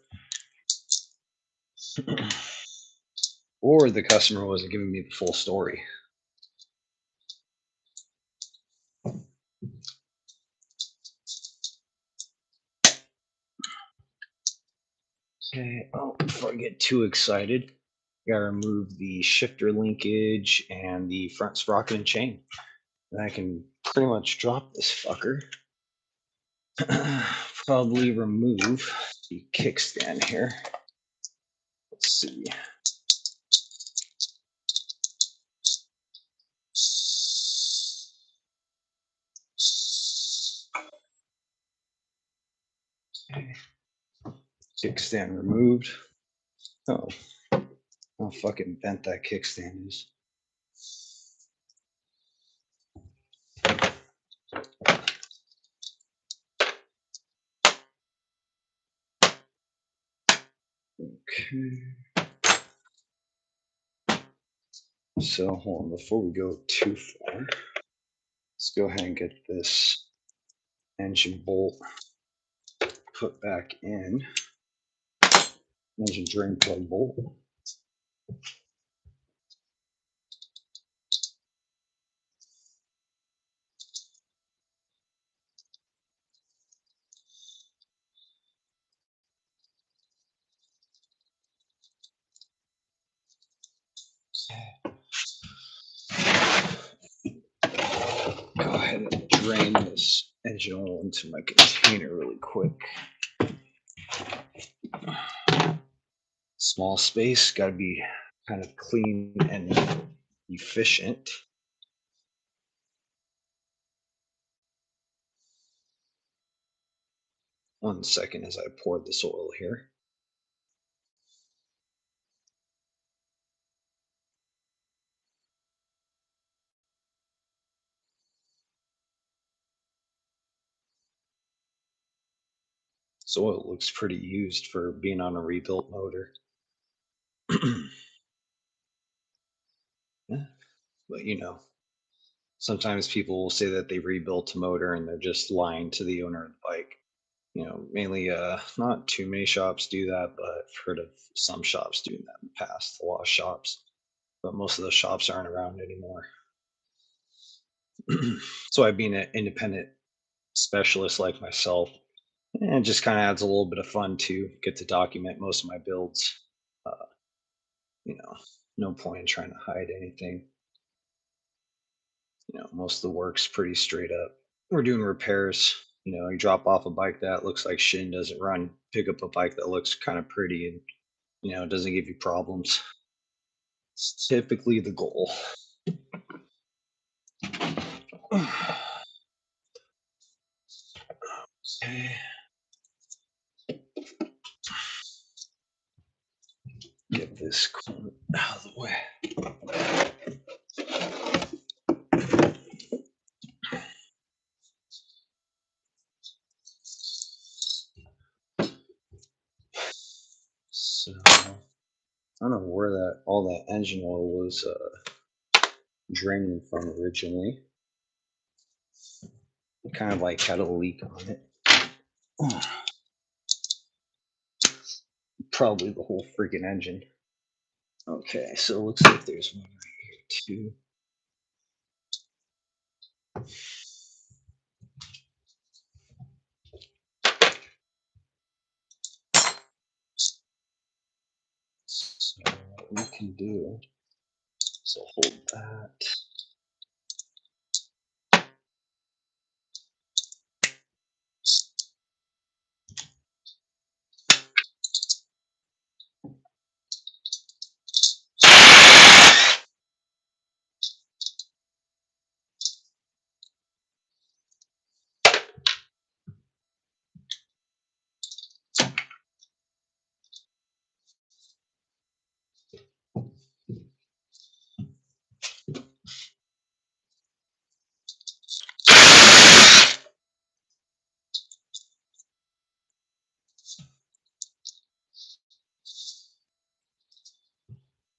Or the customer wasn't giving me the full story. Okay, oh, before I get too excited, I gotta remove the shifter linkage and the front sprocket and chain. And I can pretty much drop this fucker. Probably remove the kickstand here. Let's see. Okay. Kickstand removed. Oh, how fucking bent that kickstand is. Okay. So hold on, before we go too far, let's go ahead and get this engine bolt put back in. Engine drain plug bolt. Go ahead and drain this engine oil into my container really quick. Small space, got to be kind of clean and efficient. One second as I pour this oil here. This oil looks pretty used for being on a rebuilt motor. Yeah, but sometimes people will say that they rebuilt a motor and they're just lying to the owner of the bike. Mainly not too many shops do that, but I've heard of some shops doing that in the past, a lot of shops. But most of the shops aren't around anymore. So I being an independent specialist like myself, and it just kind of adds a little bit of fun to get to document most of my builds. Uh, you know, no point in trying to hide anything. Most of the work's pretty straight up. We're doing repairs. You drop off a bike that looks like shit and doesn't run, pick up a bike that looks kind of pretty and doesn't give you problems. It's typically the goal. Okay. Get this coolant out of the way. So I don't know where all that engine oil was draining from originally. It kind of like had a leak on it. Probably the whole freaking engine. Okay, so it looks like there's one right here too. So can do. So hold that.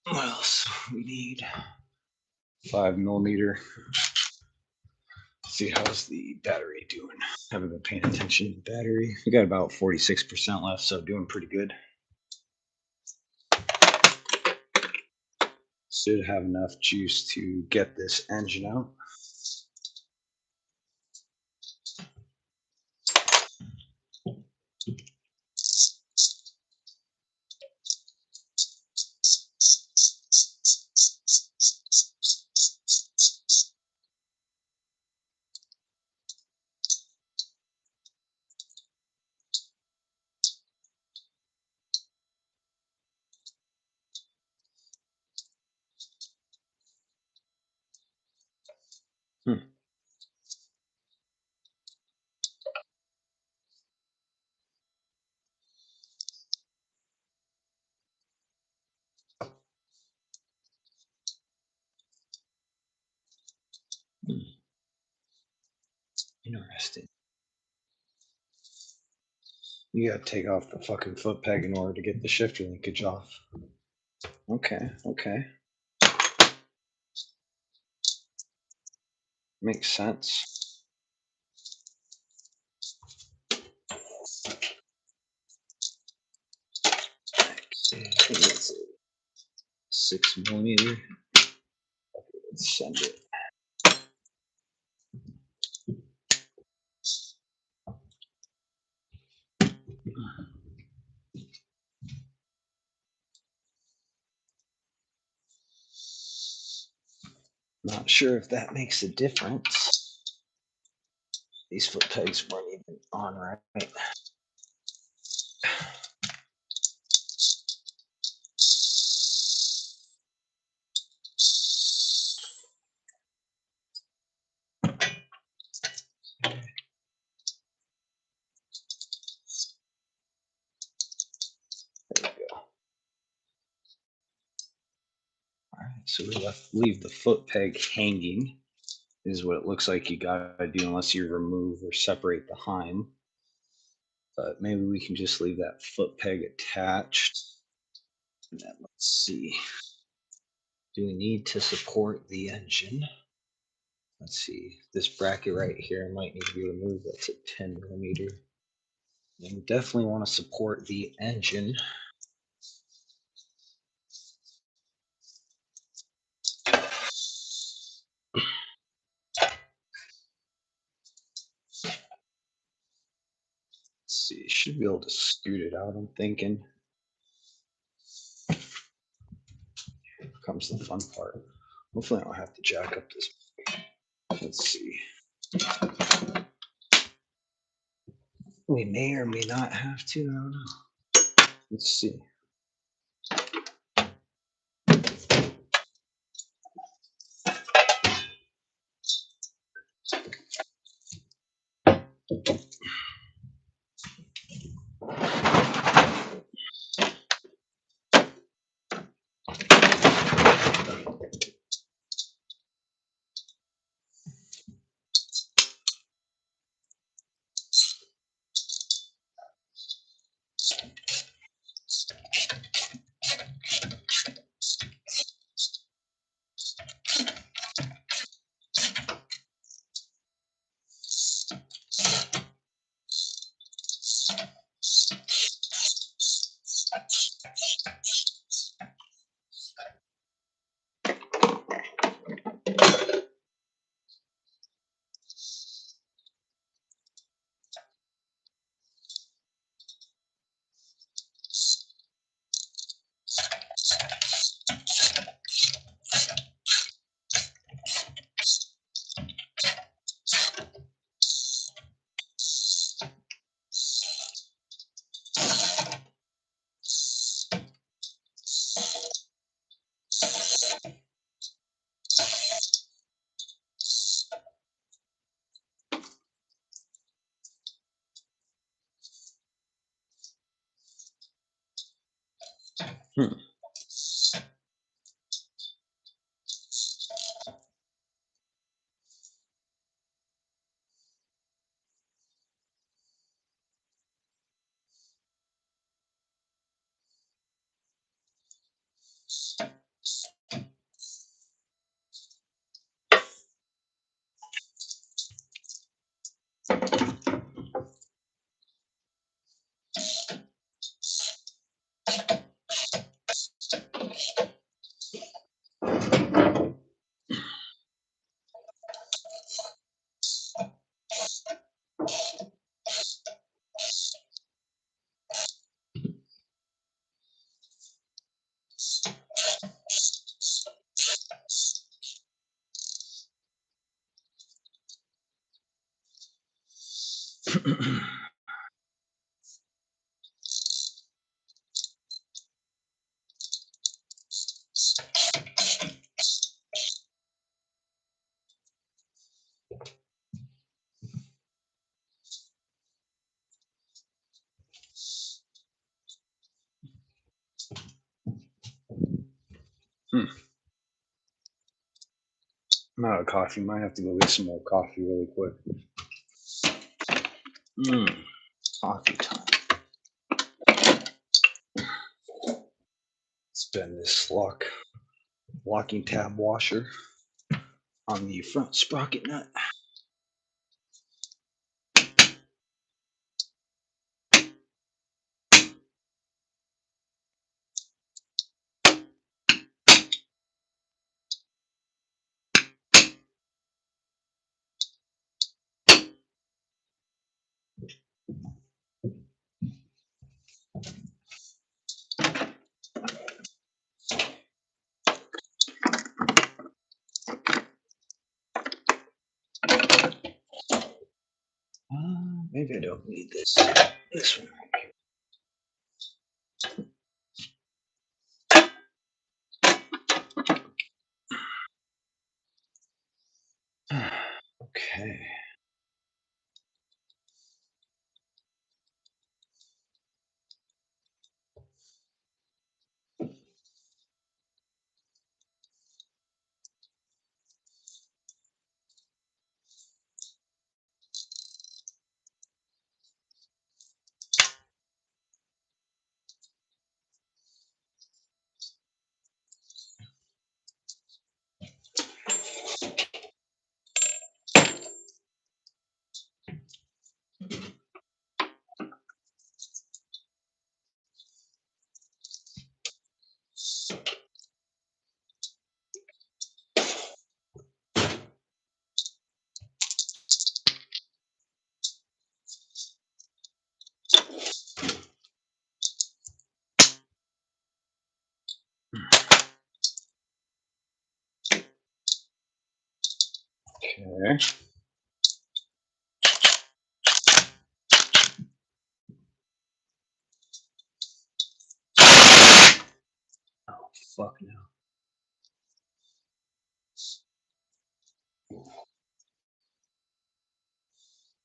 What else we need? 5 millimeter. See how's the battery doing. Haven't been paying attention to the battery. We got about 46% left, so doing pretty good. Should have enough juice to get this engine out. Interesting. You gotta take off the fucking foot peg in order to get the shifter linkage off. Okay, okay. Makes sense. I think it's 6 millimeter. Let's send it. Not sure if that makes a difference. These foot pegs weren't even on right. There we go. All right, so we leave the foot peg hanging. Is what it looks like you gotta do unless you remove or separate the heim. But maybe we can just leave that foot peg attached. And then let's see. Do we need to support the engine? Let's see. This bracket right here might need to be removed. That's a 10 millimeter. And we definitely want to support the engine. Let's see. Should be able to scoot it out, I'm thinking. Here comes the fun part. Hopefully I don't have to jack up this. Let's see. We may or may not have to. I don't know. Let's see. Hmm. Hmm. I'm out of coffee. Might have to go get some more coffee really quick. Coffee time. Spin this locking tab washer on the front sprocket nut. Maybe I don't need this. This one. Okay. Okay. Oh, fuck no.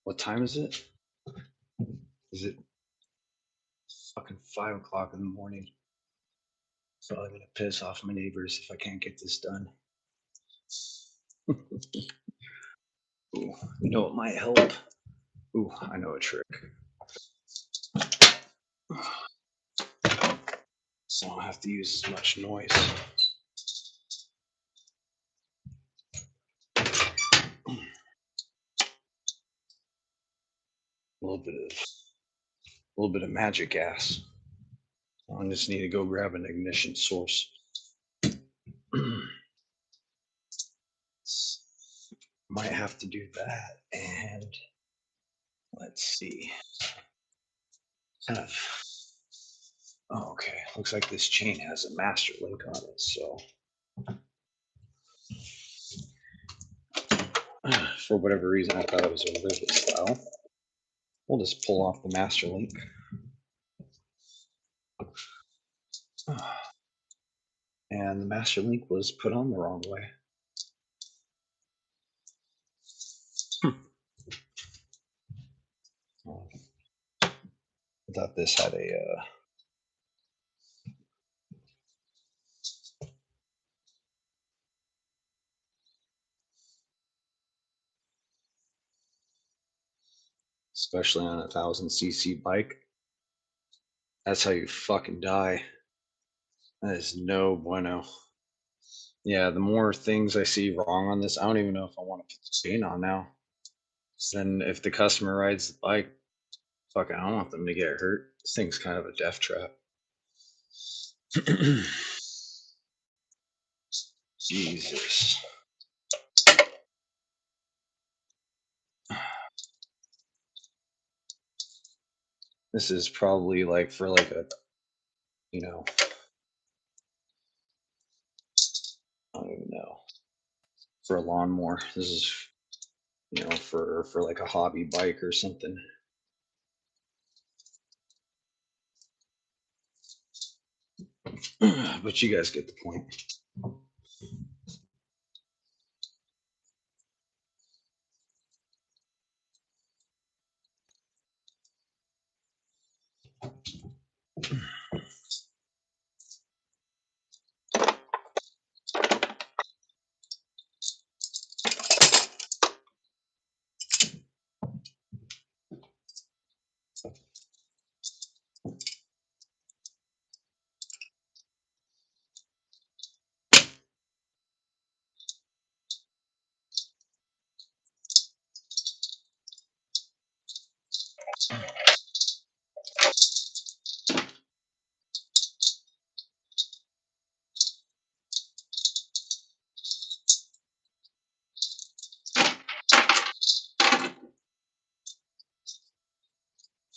What time is it? Is it fucking 5 o'clock in the morning? Probably gonna piss off my neighbors if I can't get this done. Ooh, you know what might help? Ooh, I know a trick. So I don't have to use as much noise. A little bit of magic gas. I just need to go grab an ignition source. Might have to do that. And let's see. Kind of. Oh, okay. Looks like this chain has a master link on it. So, for whatever reason, I thought it was a rivet style. We'll just pull off the master link. And the master link was put on the wrong way. I thought this had a especially on a 1000cc bike. That's how you fucking die. That is no bueno. Yeah, the more things I see wrong on this, I don't even know if I want to put the chain on now. Then if the customer rides the bike, fuck, I don't want them to get hurt. This thing's kind of a death trap. Jesus. This is probably like for like a, you know, I don't even know, for a lawnmower. This is, for like a hobby bike or something. But you guys get the point.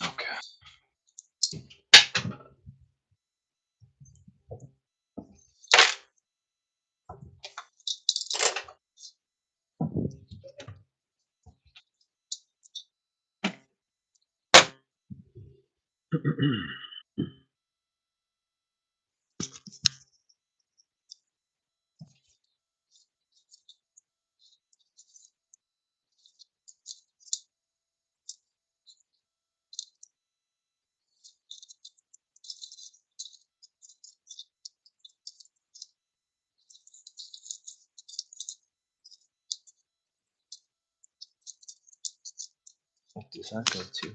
Okay. What does that go to?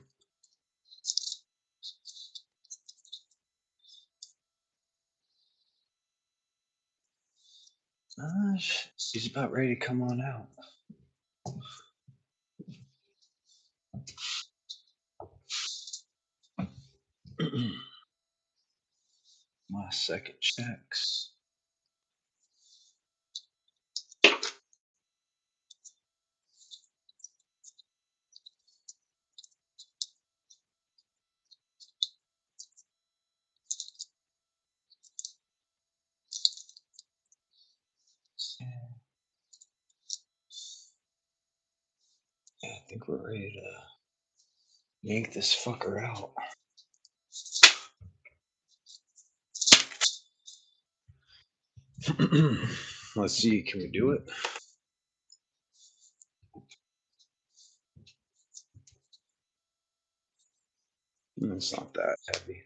She's about ready to come on out. My second checks. Yeah, I think we're ready to yank this fucker out. Let's see, can we do it? It's not that heavy.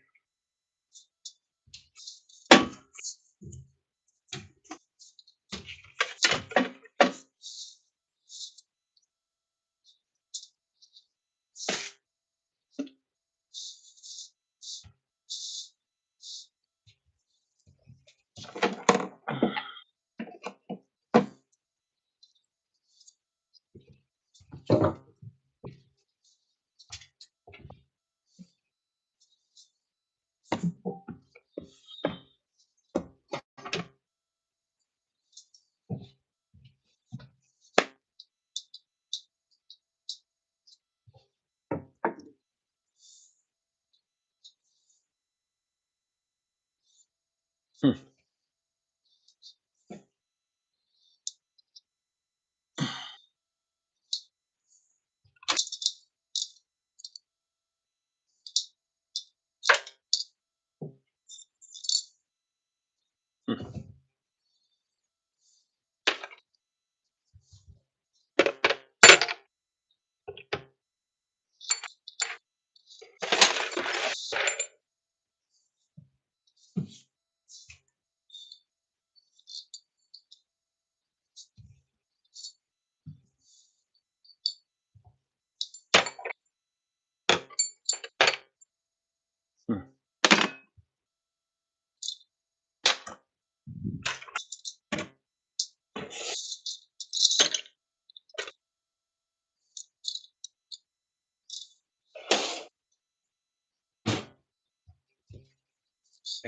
Hmm. Hmm.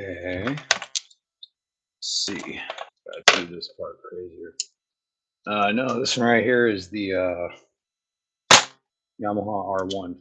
Okay. Let's see. Gotta do this part crazier. No, this one right here is the Yamaha R1.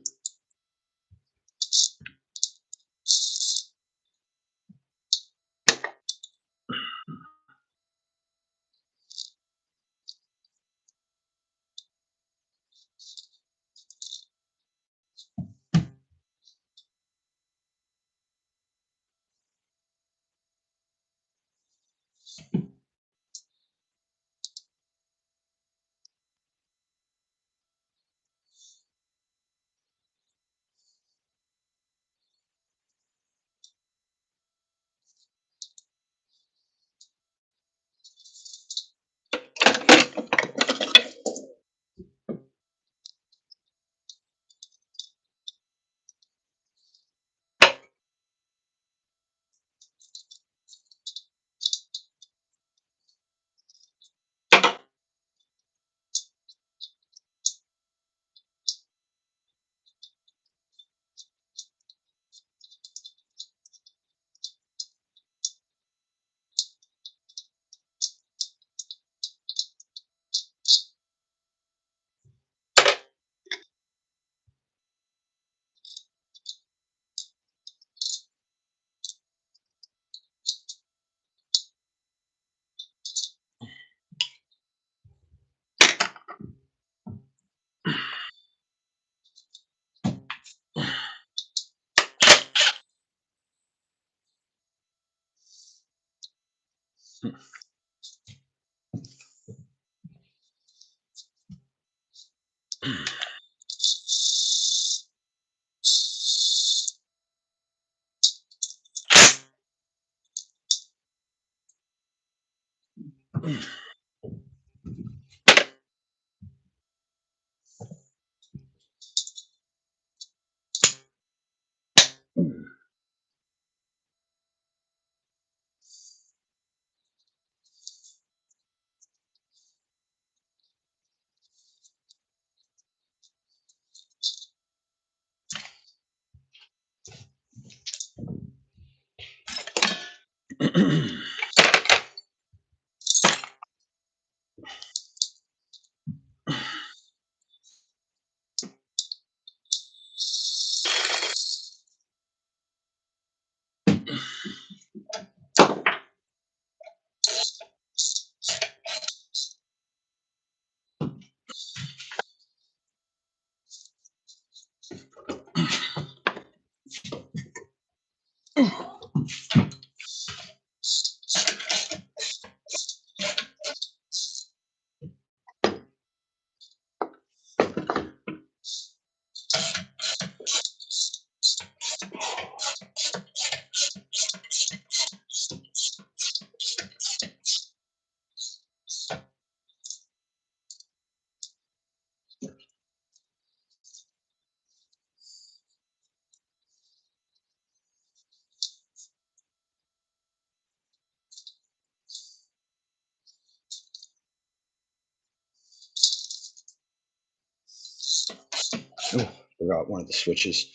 Oh, forgot one of the switches.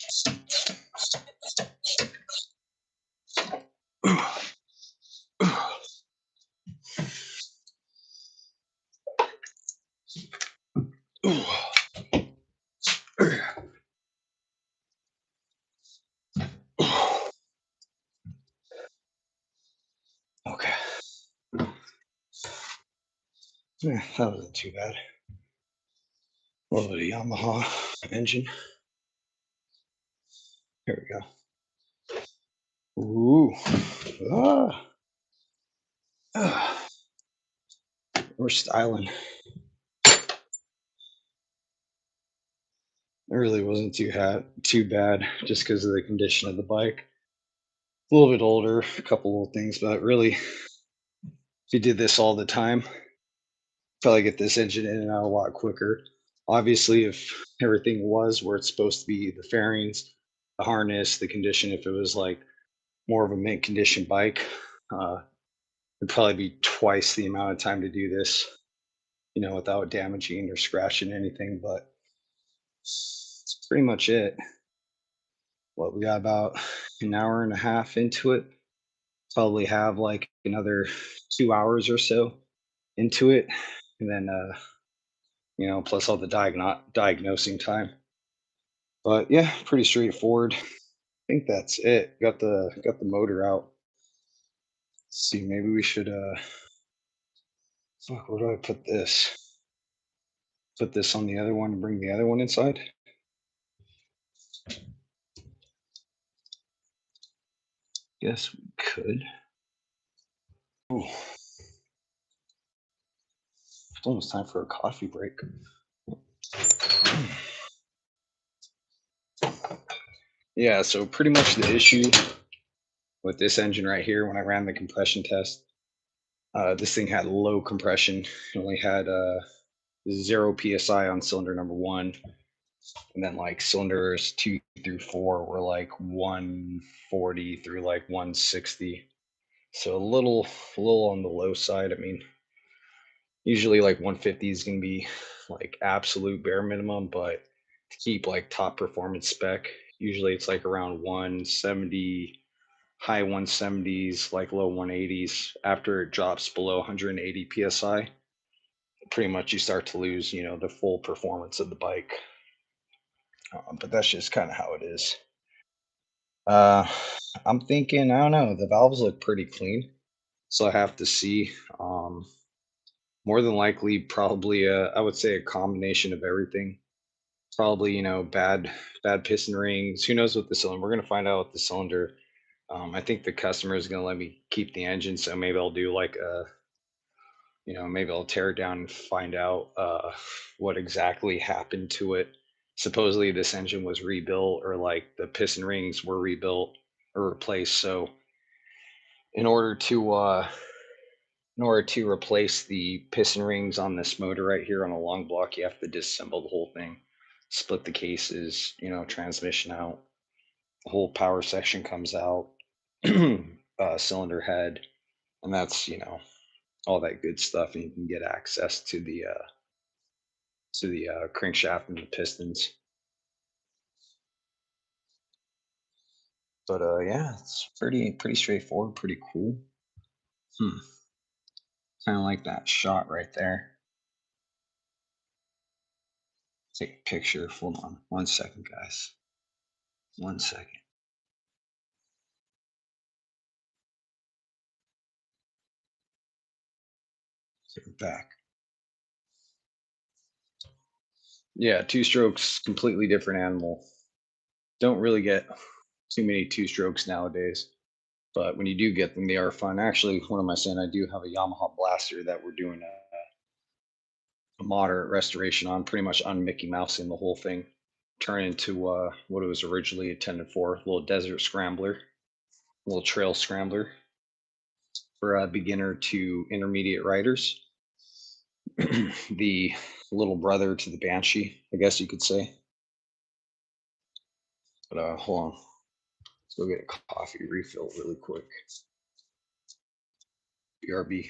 Okay. Yeah, that wasn't too bad. A little bit of Yamaha engine. Here we go. Ooh. Ah. Ah. We're styling. It really wasn't too bad, just because of the condition of the bike. A little bit older, a couple little things, but really, if you did this all the time, probably get this engine in and out a lot quicker. Obviously, if everything was where it's supposed to be, the fairings, the harness, the condition, if it was like more of a mint condition bike, uh, it'd probably be twice the amount of time to do this, without damaging or scratching anything. But that's pretty much it. What we got about an hour and a half into it.
Probably have like another 2 hours or so into it, and then plus all the diagnosing time. But yeah, pretty straightforward. I think that's it. Got the motor out. Let's see, maybe we should fuck, where do I put this? Put this on the other one and bring the other one inside. Yes, we could. Ooh, it's almost time for a coffee break. Yeah, so pretty much the issue with this engine right here, when I ran the compression test, this thing had low compression. It only had 0 psi on cylinder number one, and then like cylinders 2 through 4 were like 140 through like 160. So a little on the low side. I mean, usually like 150 is gonna be like absolute bare minimum, but to keep like top performance spec, usually it's like around 170, high 170s, like low 180s. After it drops below 180 psi, pretty much you start to lose, the full performance of the bike. But that's just kind of how it is. Uh, I'm thinking, I don't know, the valves look pretty clean, so I have to see. More than likely, probably, I would say a combination of everything. Probably, bad piston rings. Who knows what the cylinder? We're gonna find out with the cylinder. I think the customer is gonna let me keep the engine, so maybe I'll do like maybe I'll tear it down and find out what exactly happened to it. Supposedly, this engine was rebuilt, or like the piston rings were rebuilt or replaced. So, in order to uh, in order to replace the piston rings on this motor right here on a long block, you have to disassemble the whole thing, split the cases, transmission out, the whole power section comes out, cylinder head, and that's all that good stuff, and you can get access to the crankshaft and the pistons. But yeah, it's pretty straightforward, pretty cool. Hmm. Kind of like that shot right there. Take a picture. Hold on, 1 second, guys. 1 second. Get it back. Yeah, two strokes, completely different animal. Don't really get too many two strokes nowadays. But when you do get them, they are fun. Actually, what am I saying? I do have a Yamaha Blaster that we're doing a moderate restoration on, pretty much on Mickey Mouse in the whole thing. Turn into what it was originally intended for, a little desert scrambler, a little trail scrambler for beginner to intermediate riders. The little brother to the Banshee, I guess you could say. But hold on, let's go get a coffee refill really quick. BRB.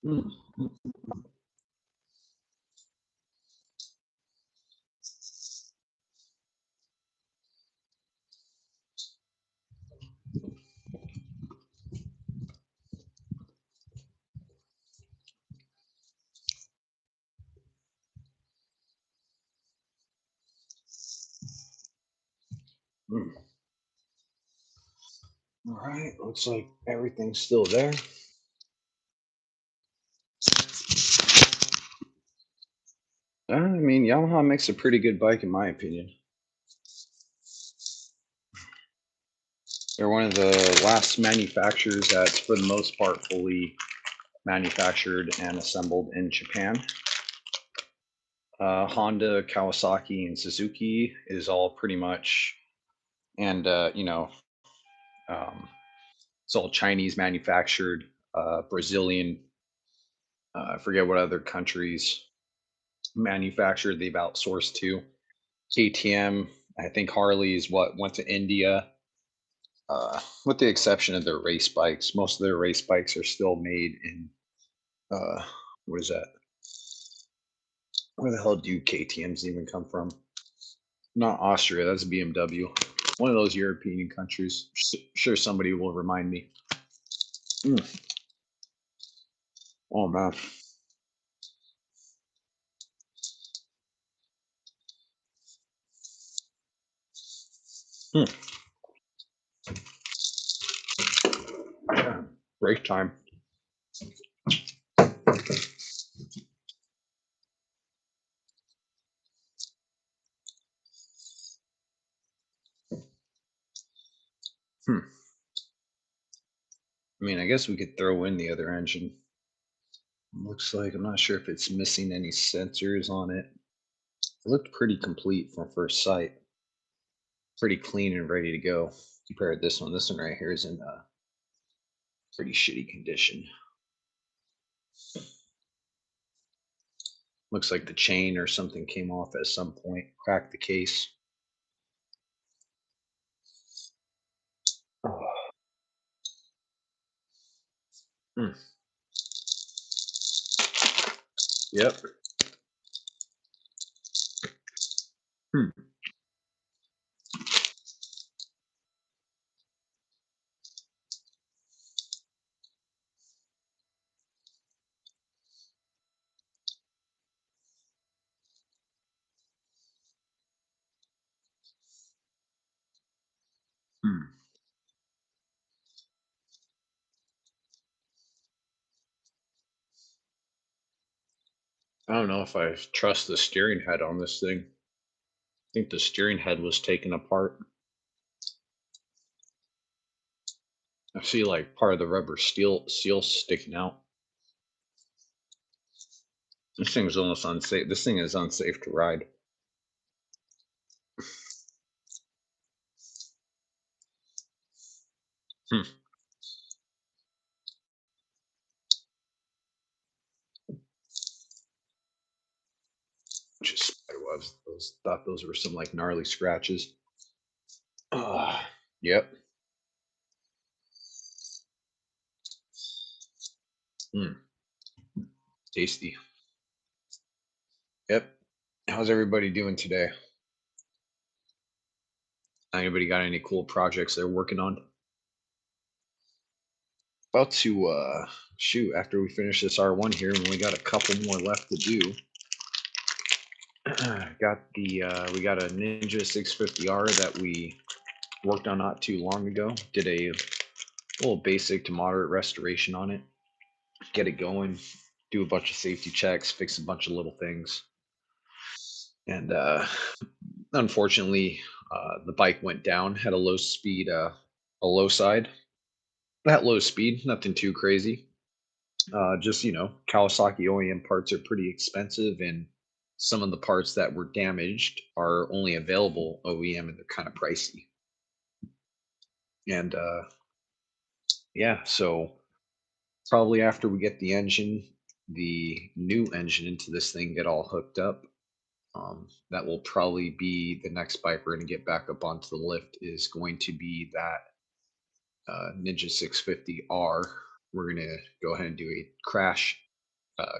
Mm, mm, mm.
All right, looks like everything's still there.
I mean, Yamaha makes a pretty good bike, in my opinion. They're one of the last manufacturers that's, for the most part, fully manufactured and assembled in Japan. Honda, Kawasaki, and Suzuki is all pretty much, and um, it's all Chinese manufactured. Brazilian, I forget what other countries manufactured. They've outsourced to. KTM, I think Harley's what went to India. With the exception of their race bikes, most of their race bikes are still made in uh, what is that? Where the hell do KTM's even come from? Not Austria. That's BMW. One of those European countries. Sure, somebody will remind me. Mm. Oh man. Hmm. Yeah. Break time. Hmm. I mean, I guess we could throw in the other engine. Looks like I'm not sure if it's missing any sensors on it. It looked pretty complete from first sight. Pretty clean and ready to go. Compared to this one. This one right here is in pretty shitty condition. Looks like the chain or something came off at some point, cracked the case. Oh, hmm. Yep. Hmm. Hmm. I don't know if I trust the steering head on this thing. I think the steering head was taken apart. I see like part of the rubber steel seal sticking out. This thing's almost unsafe. This thing is unsafe to ride. Hmm. Just spider webs. Those thought those were some like gnarly scratches. Yep. Mm, tasty. Yep. How's everybody doing today? Anybody got any cool projects they're working on? About to shoot after we finish this R1 here, and we got a couple more left to do. Got the we got a Ninja 650R that we worked on not too long ago. Did a little basic to moderate restoration on it. Get it going, do a bunch of safety checks, fix a bunch of little things. And unfortunately, the bike went down, had a low speed, a low side. That low speed, nothing too crazy. Just Kawasaki OEM parts are pretty expensive, and some of the parts that were damaged are only available OEM, and they're kind of pricey. And yeah, so probably after we get the new engine into this thing, get all hooked up. That will probably be the next bike we're going to get back up onto the lift is going to be that Ninja 650R. We're going to go ahead and do a crash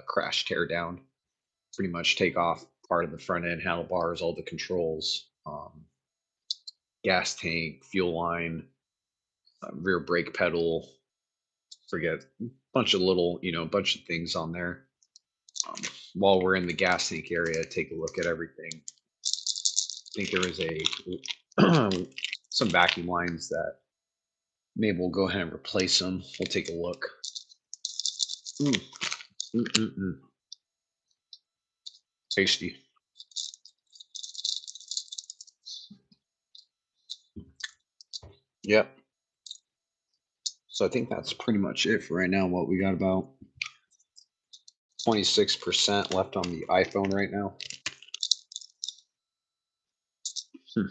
crash tear down. Pretty much take off part of the front end handlebars, all the controls, gas tank, fuel line, rear brake pedal. Forget bunch of little, bunch of things on there. Um, while we're in the gas tank area, take a look at everything. I think there was some vacuum lines that maybe we'll go ahead and replace them. We'll take a look. Mm, mm, mm, mm. Tasty. Yep. So I think that's pretty much it for right now. What we got about 26% left on the iPhone right now. Hmm.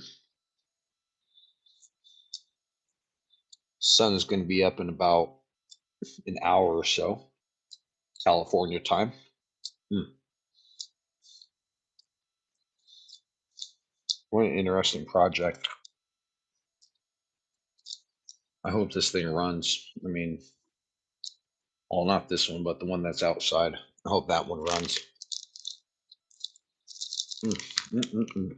Sun is going to be up in about an hour or so, California time. Hmm. What an interesting project. I hope this thing runs. I mean, well, not this one, but the one that's outside. I hope that one runs. Mm, mm, mm, mm.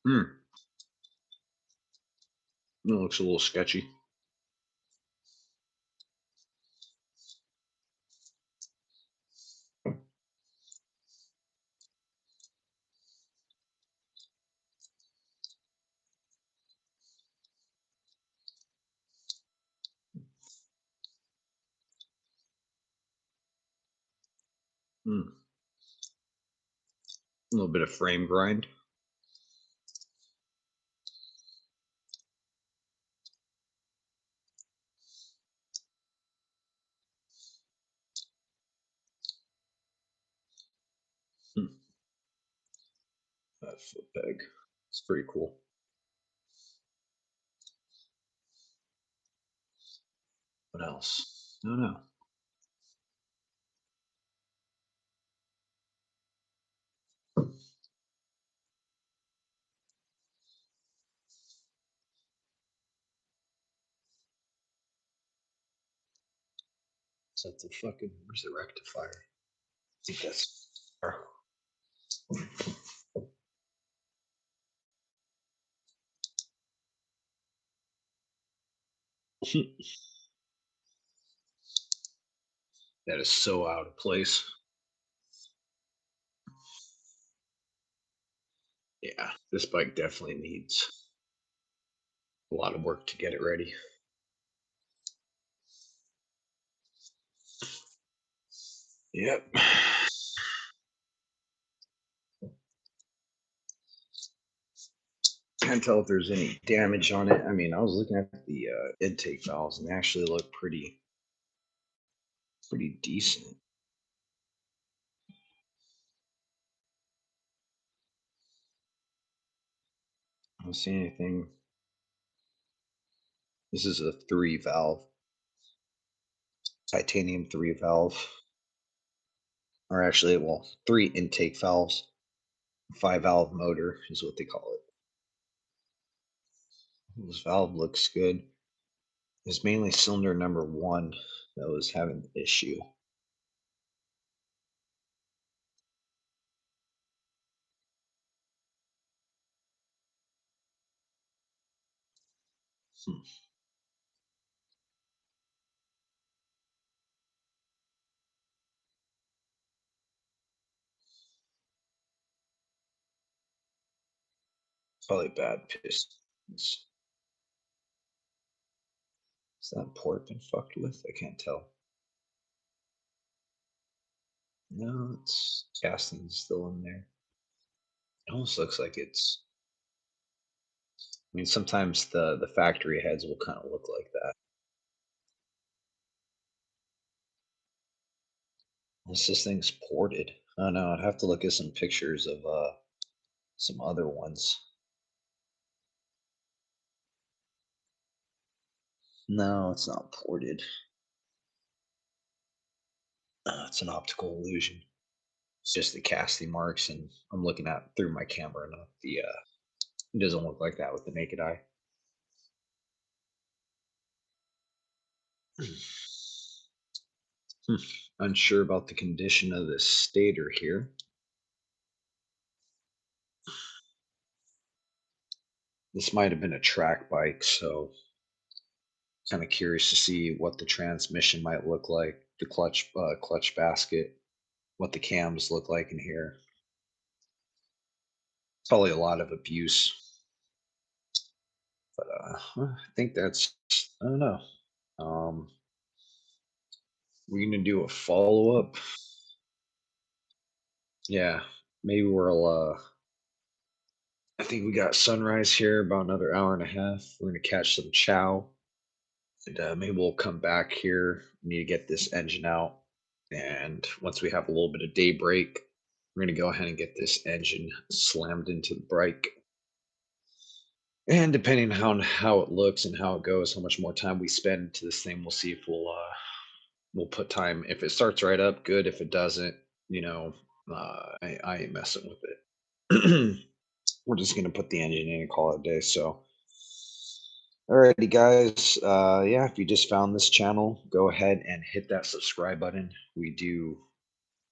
Mm. It looks a little sketchy. Mm. A little bit of frame grind. Mm. That foot peg. It's pretty cool. What else? No, no. Is that the fucking? Where's the rectifier? I think that's. That is so out of place. Yeah, this bike definitely needs a lot of work to get it ready. Yep. Can't tell if there's any damage on it. I mean, I was looking at the intake valves and they actually look pretty decent. I don't see anything. This is a 3 valve, titanium 3 valve, or actually, well, 3 intake valves, 5 valve motor is what they call it. This valve looks good. It's mainly cylinder number 1 that was having the issue. Hmm. Probably bad pistons. Is that port been fucked with? I can't tell. No, it's casting's still in there. It almost looks like it's. I mean, sometimes the factory heads will kind of look like that. Unless this thing's ported. I don't know. I'd have to look at some pictures of some other ones. No, it's not ported. It's an optical illusion.
It's just the casting marks, and I'm looking at through my camera, not the. It doesn't look like that with the naked eye. Hmm. Unsure about the condition of this stator here. This might have been a track bike, so kind of curious to see what the transmission might look like, the clutch basket, what the cams look like in here. Probably a lot of abuse, but I think that's, I don't know. Um, we're gonna do a follow up. Yeah, maybe I think we got sunrise here about another hour and a half. We're gonna catch some chow, and maybe we'll come back here. We need to get this engine out, and once we have a little bit of daybreak, we're gonna go ahead and get this engine slammed into the brake. And depending on how it looks and how it goes, how much more time we spend to this thing, we'll see if we'll put time. If it starts right up, good. If it doesn't, I ain't messing with it. We're just gonna put the engine in and call it a day. So, alrighty, guys. Yeah, if you just found this channel, go ahead and hit that subscribe button. We do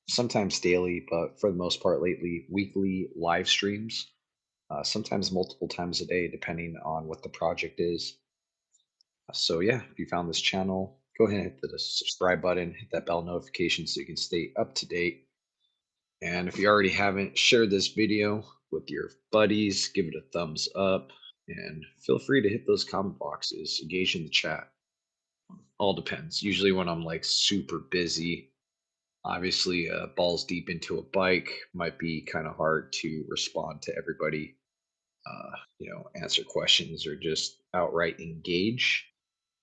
sometimes daily, but for the most part, lately, weekly live streams. Sometimes multiple times a day, depending on what the project is. So yeah, if you found this channel, go ahead and hit the subscribe button, hit that bell notification so you can stay up to date. And if you already haven't, share this video with your buddies, give it a thumbs up, and feel free to hit those comment boxes, engage in the chat. All depends. Usually when I'm like super busy, obviously balls deep into a bike might be kind of hard to respond to everybody, answer questions or just outright engage.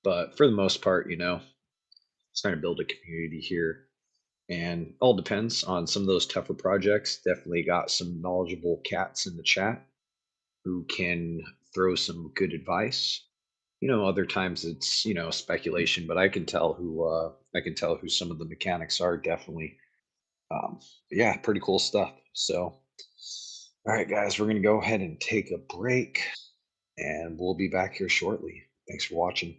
But for the most part, trying to build a community here. And all depends on some of those tougher projects. Definitely got some knowledgeable cats in the chat who can throw some good advice. Other times it's speculation, but I can tell who some of the mechanics are definitely. Um, yeah, pretty cool stuff. So, all right, guys, we're gonna go ahead and take a break, and we'll be back here shortly. Thanks for watching.